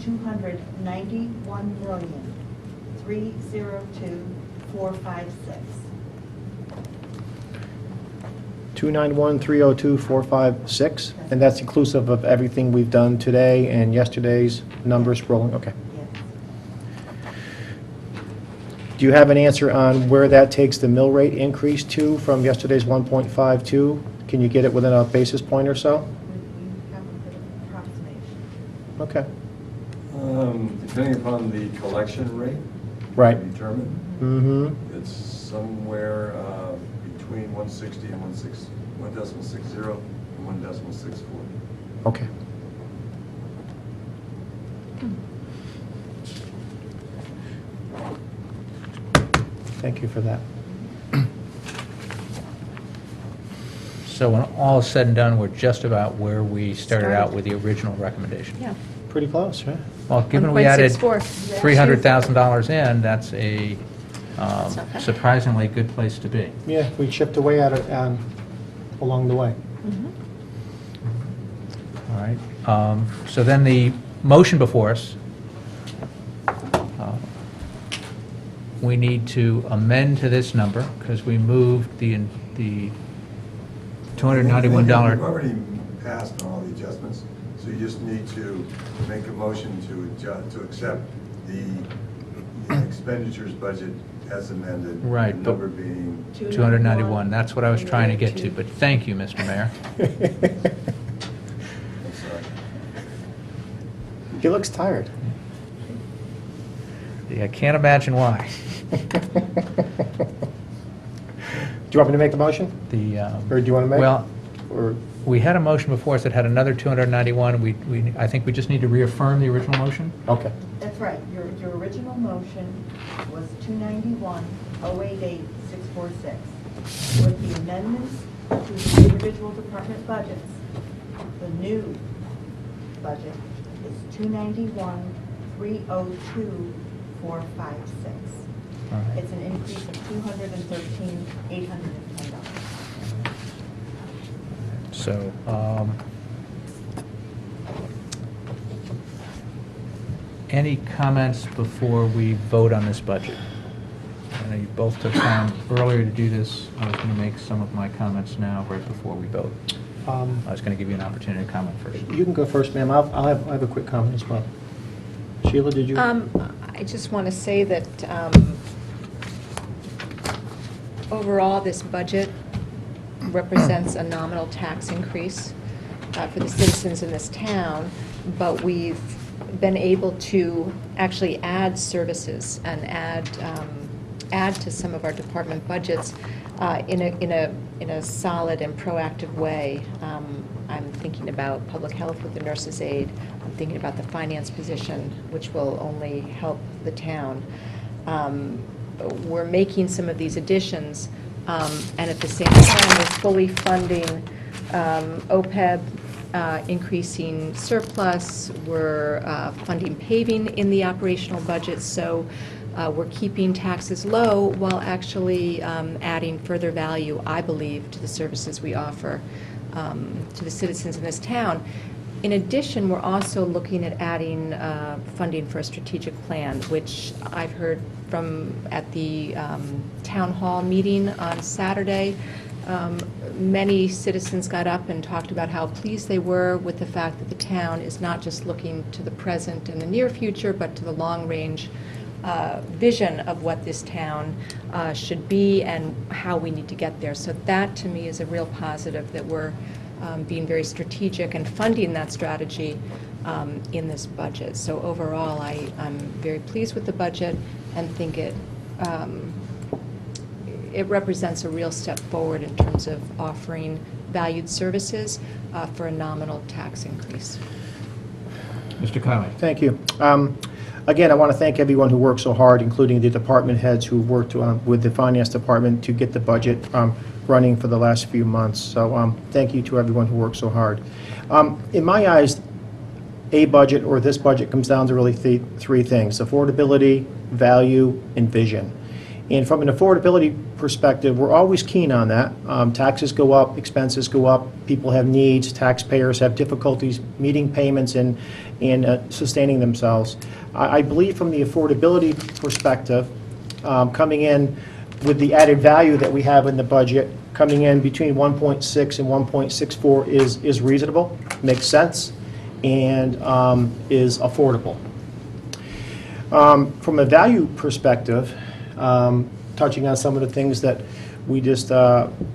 $291,302,456. 291,302,456, and that's inclusive of everything we've done today and yesterday's numbers rolling, okay. Yes. Do you have an answer on where that takes the mill rate increase to from yesterday's 1.52? Can you get it within a basis point or so? We have a bit of approximation. Okay. Depending upon the collection rate. Right. Determined, Mm-hmm. it's somewhere between 160 and 1.60 and 1.64. Okay. Thank you for that. So when all is said and done, we're just about where we started out Started. with the original recommendation. Yeah. Pretty close, right? Well, given we added 1.64. $300,000 in, that's a That's not bad. surprisingly good place to be. Yeah, we chipped away at it along the way. Mhm. All right. So then the motion before us we need to amend to this number, because we moved the $291. You've already passed on all the adjustments, so you just need to make a motion to accept the expenditures budget as amended. Right, The but- number being, 291, that's what I was trying to get to, but thank you, Mr. Mayor. I'm sorry. He looks tired. Yeah, I can't imagine why. Do you want me to make the motion? Or do you want to make it? Well, Or, we had a motion before us that had another 291. I think we just need to reaffirm the original motion. okay. That's right, your original motion was 291,088,646. With the amendments to the individual department budgets, the new budget is 291,302,456. All right. It's an increase of $213,810. So, any comments before we vote on this budget? I know you both took time earlier to do this. I was going to make some of my comments now, right before we vote. I was going to give you an opportunity to comment first. You can go first, ma'am. I have a quick comment as well. Sheila, did you? I just want to say that overall, this budget represents a nominal tax increase for the citizens in this town, but we've been able to actually add services and add to some of our department budgets in a solid and proactive way. I'm thinking about public health with the nurse's aide. I'm thinking about the finance position, which will only help the town. We're making some of these additions, and at the same time, we're fully funding OPEB, increasing surplus. We're funding paving in the operational budget, so we're keeping taxes low while actually adding further value, I believe, to the services we offer to the citizens in this town. In addition, we're also looking at adding funding for a strategic plan, which I've heard from at the town hall meeting on Saturday. Many citizens got up and talked about how pleased they were with the fact that the town is not just looking to the present and the near future, but to the long-range vision of what this town should be and how we need to get there. So that, to me, is a real positive, that we're being very strategic and funding that strategy in this budget. So overall, I'm very pleased with the budget and think it represents a real step forward in terms of offering valued services for a nominal tax increase. Mr. Conley? Thank you. Again, I want to thank everyone who worked so hard, including the department heads who worked with the finance department to get the budget running for the last few months. So thank you to everyone who worked so hard. In my eyes, a budget, or this budget, comes down to really three things: affordability, value, and vision. And from an affordability perspective, we're always keen on that. Taxes go up, expenses go up, people have needs, taxpayers have difficulties meeting payments and sustaining themselves. I believe from the affordability perspective, coming in with the added value that we have in the budget, coming in between 1.6 and 1.64 is reasonable, makes sense, and is affordable. From a value perspective, touching on some of the things that we just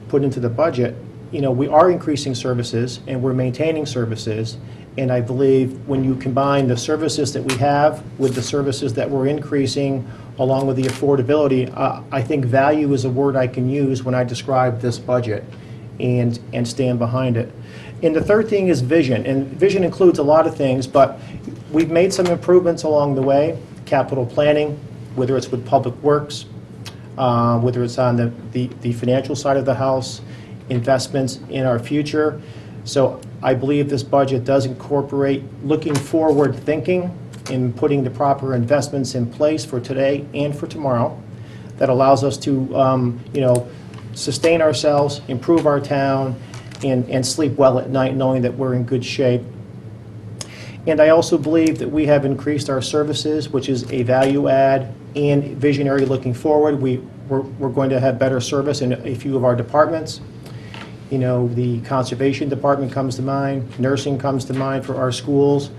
put into the budget, we are increasing services and we're maintaining services, and I believe when you combine the services that we have with the services that we're increasing, along with the affordability, I think value is a word I can use when I describe this budget and stand behind it. And the third thing is vision, and vision includes a lot of things, but we've made some improvements along the way. Capital planning, whether it's with Public Works, whether it's on the financial side of the house, investments in our future. So I believe this budget does incorporate looking forward thinking and putting the proper investments in place for today and for tomorrow that allows us to sustain ourselves, improve our town, and sleep well at night knowing that we're in good shape. And I also believe that we have increased our services, which is a value add and visionary looking forward. We're going to have better service in a few of our departments. You know, the conservation department comes to mind, nursing comes to mind for our schools.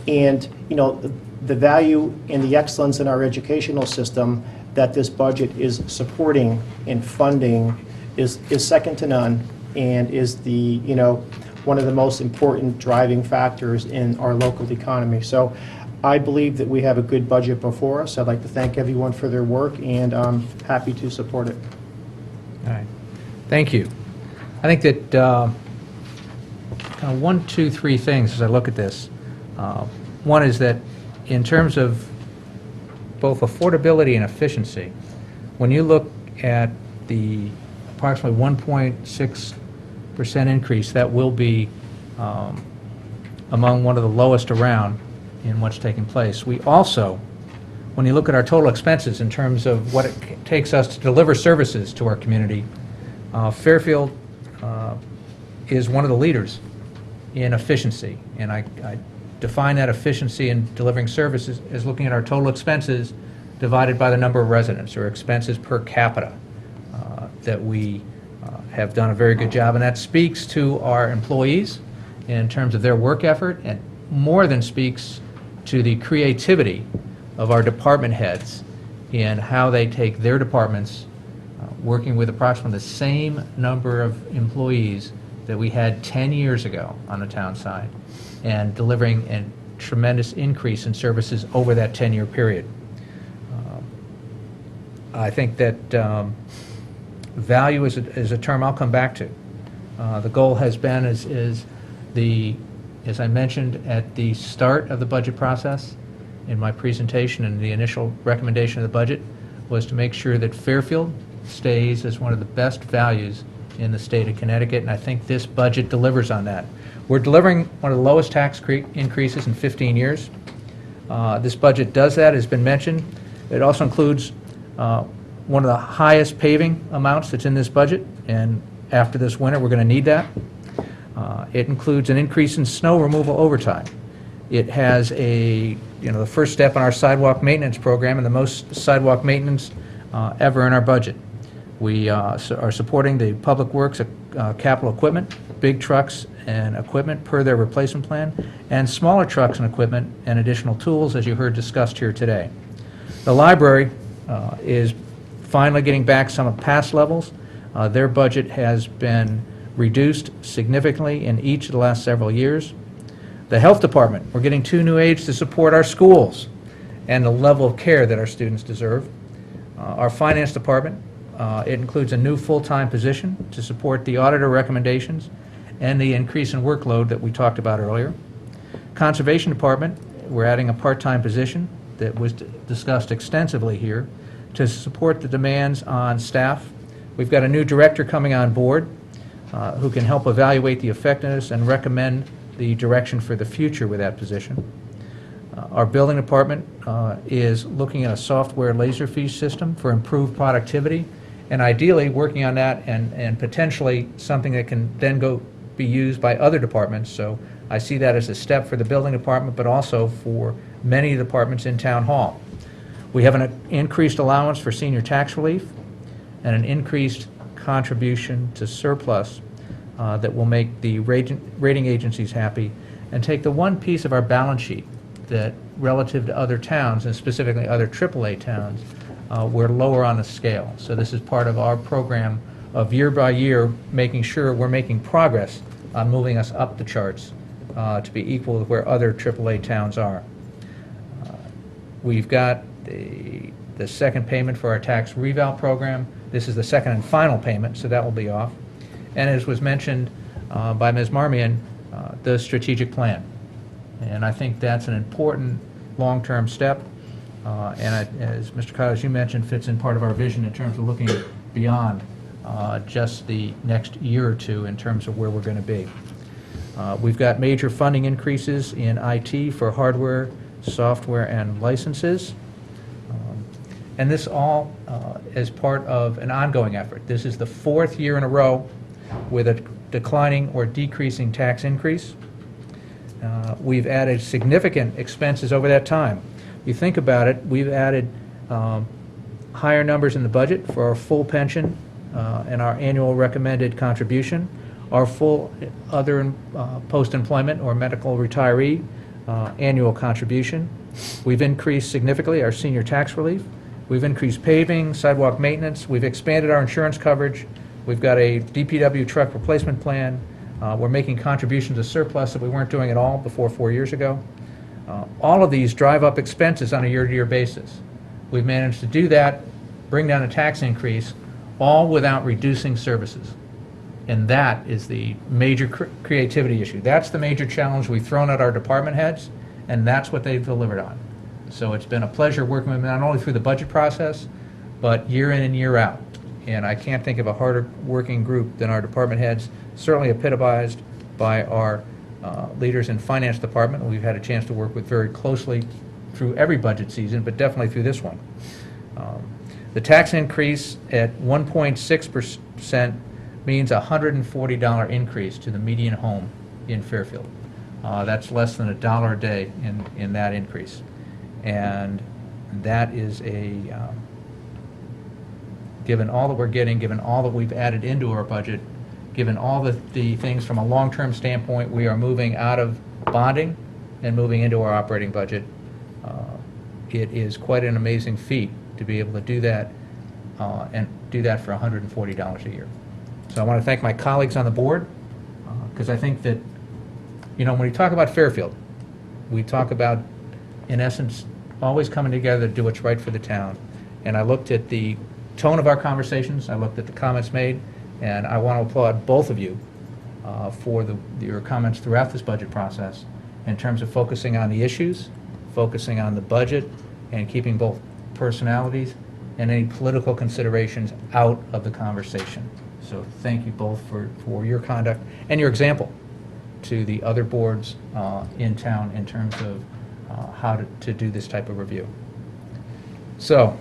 And, you know, the value and the excellence in our educational system that this budget is supporting and funding is second to none, and is the, you know, one of the most important driving factors in our local economy. So I believe that we have a good budget before us. I'd like to thank everyone for their work, and I'm happy to support it. All right. Thank you. I think that kind of 1, 2, 3 things as I look at this. One is that in terms of both affordability and efficiency, when you look at the approximately 1.6% increase, that will be among one of the lowest around in what's taking place. We also, when you look at our total expenses in terms of what it takes us to deliver services to our community, Fairfield is one of the leaders in efficiency. And I define that efficiency in delivering services as looking at our total expenses divided by the number of residents, or expenses per capita, that we have done a very good job. And that speaks to our employees in terms of their work effort, and more than speaks to the creativity of our department heads in how they take their departments, working with approximately the same number of employees that we had 10 years ago on the town side, and delivering a tremendous increase in services over that 10-year period. I think that value is a term I'll come back to. The goal has been, as I mentioned at the start of the budget process, in my presentation and the initial recommendation of the budget, was to make sure that Fairfield stays as one of the best values in the state of Connecticut, and I think this budget delivers on that. We're delivering one of the lowest tax increases in 15 years. This budget does that, has been mentioned. It also includes one of the highest paving amounts that's in this budget, and after this winter, we're going to need that. It includes an increase in snow removal overtime. It has the first step in our sidewalk maintenance program, and the most sidewalk maintenance ever in our budget. We are supporting the Public Works capital equipment, big trucks and equipment per their replacement plan, and smaller trucks and equipment and additional tools, as you heard discussed here today. The library is finally getting back some of past levels. Their budget has been reduced significantly in each of the last several years. The health department, we're getting 2 new aides to support our schools and the level of care that our students deserve. Our finance department, it includes a new full-time position to support the auditor recommendations and the increase in workload that we talked about earlier. Conservation department, we're adding a part-time position that was discussed extensively here to support the demands on staff. We've got a new director coming on board who can help evaluate the effectiveness and recommend the direction for the future with that position. Our building department is looking at a software laser fee system for improved productivity, and ideally working on that and potentially something that can then be used by other departments. So I see that as a step for the building department, but also for many departments in Town Hall. We have an increased allowance for senior tax relief and an increased contribution to surplus that will make the rating agencies happy, and take the one piece of our balance sheet that, relative to other towns, and specifically other AAA towns, we're lower on the scale. So this is part of our program of year by year making sure we're making progress on moving us up the charts to be equal to where other AAA towns are. We've got the second payment for our tax reval program. This is the second and final payment, so that will be off. And as was mentioned by Ms. Marmion, the strategic plan. And I think that's an important long-term step. As Mr. Kyle, as you mentioned, fits in part of our vision in terms of looking beyond just the next year or two in terms of where we're going to be. We've got major funding increases in IT for hardware, software, and licenses. And this all is part of an ongoing effort. This is the 4th year in a row with a declining or decreasing tax increase. we've added significant expenses over that time. You think about it, we've added higher numbers in the budget for our full pension and our annual recommended contribution, our full other post-employment or medical retiree annual contribution. We've increased significantly our senior tax relief. We've increased paving, sidewalk maintenance. We've expanded our insurance coverage. We've got a DPW truck replacement plan. We're making contributions to surplus that we weren't doing at all before 4 years ago. All of these drive up expenses on a year-to-year basis. We've managed to do that, bring down a tax increase, all without reducing services. And that is the major creativity issue. That's the major challenge we've thrown at our department heads, and that's what they've delivered on. So it's been a pleasure working with them, not only through the budget process, but year in and year out. And I can't think of a harder working group than our department heads, certainly epitomized by our leaders in finance department. We've had a chance to work with very closely through every budget season, but definitely through this one. The tax increase at 1.6% means a $140 increase to the median home in Fairfield. That's less than $1 a day in that increase. And that is given all that we're getting, given all that we've added into our budget, given all the things from a long-term standpoint, we are moving out of bonding and moving into our operating budget. It is quite an amazing feat to be able to do that and do that for $140 a year. So I want to thank my colleagues on the board, because I think that, when we talk about Fairfield, we talk about, in essence, always coming together to do what's right for the town. And I looked at the tone of our conversations, I looked at the comments made, and I want to applaud both of you for your comments throughout this budget process in terms of focusing on the issues, focusing on the budget, and keeping both personalities and any political considerations out of the conversation. So thank you both for your conduct and your example to the other boards in town in terms of how to do this type of review. So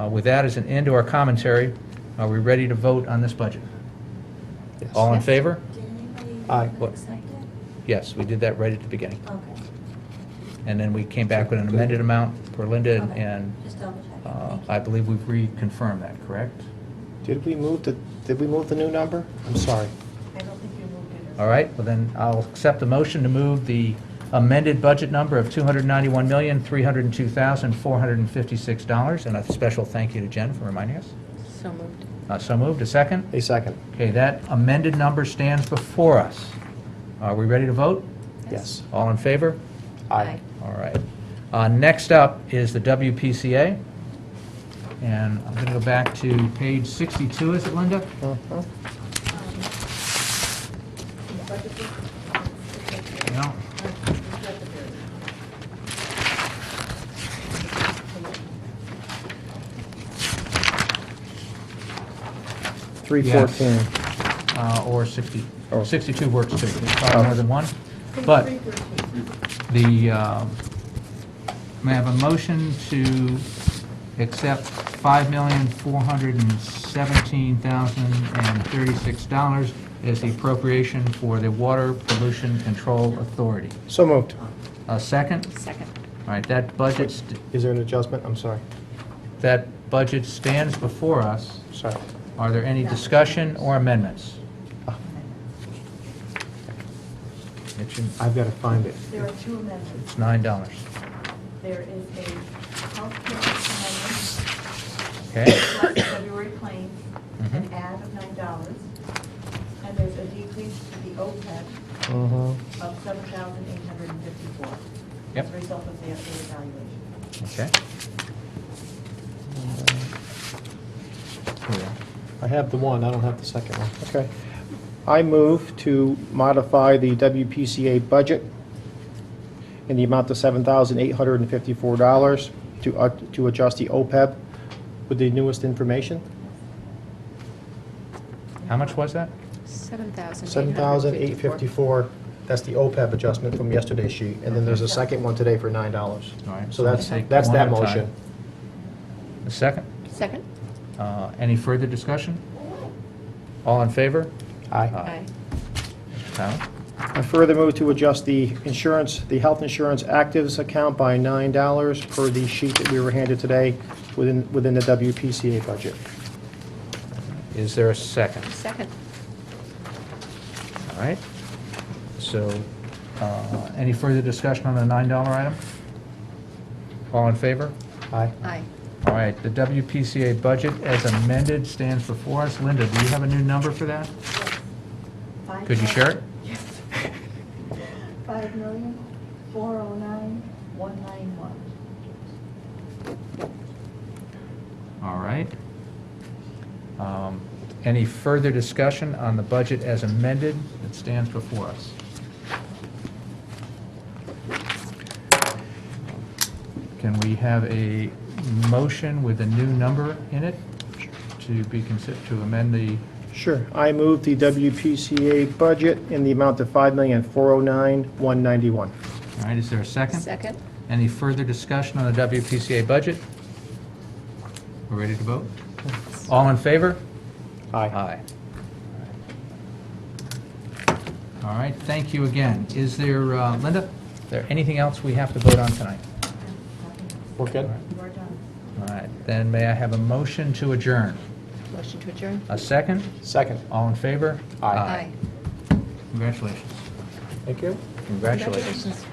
with that as an end to our commentary, are we ready to vote on this budget? Yes. All in Yes. favor? Did anybody Aye. accept it? Yes, we did that right at the beginning. Okay. And then we came back with an amended amount for Linda, Okay. and Just double checking. Thank you. I believe we've reconfirmed that, correct? Did we move the new number? I'm sorry. I don't think you moved it. All right, well then, I'll accept the motion to move the amended budget number of $291,302,456, and a special thank you to Jen for reminding us. So moved. So moved, a second? A second. Okay, that amended number stands before us. Are we ready to vote? Yes. All in favor? Aye. All right. Next up is the WPCA, and I'm going to go back to page 62, is it, Linda? Mhm. No. Yes. 314. Or 60, Oh. 62 works too, there's probably more than one. But may I have a motion to accept $5,417,036 as the appropriation for the Water Pollution Control Authority? So moved. A second? Second. All right, that budget, Is there an adjustment? I'm sorry. that budget stands before us. Sorry. Are there any discussion or amendments? It should- I've got to find it. There are two amendments. It's $9. There is a healthcare amendment, Okay? like February claims, an Mhm. add of $9, and there's a decrease to the OPEB Mhm. of $7,854 Yep. as a result of the updated valuation. Okay. Here we are. I have the one, I don't have the second one. Okay. I move to modify the WPCA budget in the amount of $7,854 to adjust the OPEB with the newest information. How much was that? $7,854, that's the OPEB adjustment from yesterday's sheet. And then there's a second one today for $9. All right, So so that's take that one at a time. motion. A second? Second? Any further discussion? All in favor? Aye. Aye. Mr. Tyler? I further move to adjust the insurance, the health insurance actives account by $9 per the sheet that we were handed today within the WPCA budget. Is there a second? Second. All right. So, any further discussion on the $9 item? All in favor? Aye. Aye. All right, the WPCA budget as amended stands before us. Linda, do you have a new number for that? Could you share it? Yes. 5,409,191. All right. Any further discussion on the budget as amended that stands before us? Can we have a motion with a new number in it to be considered, to amend the, Sure. I move the WPCA budget in the amount of $5,409,191. all right, is there a second? Second. Any further discussion on the WPCA budget? We're ready to vote? All in favor? Aye. Aye. All right, thank you again. Is there, Linda, is there anything else we have to vote on tonight? We're good? We're done. All right, then may I have a motion to adjourn? Motion to adjourn? A second? Second. All in favor? Aye. Aye. Congratulations. Thank you. Congratulations.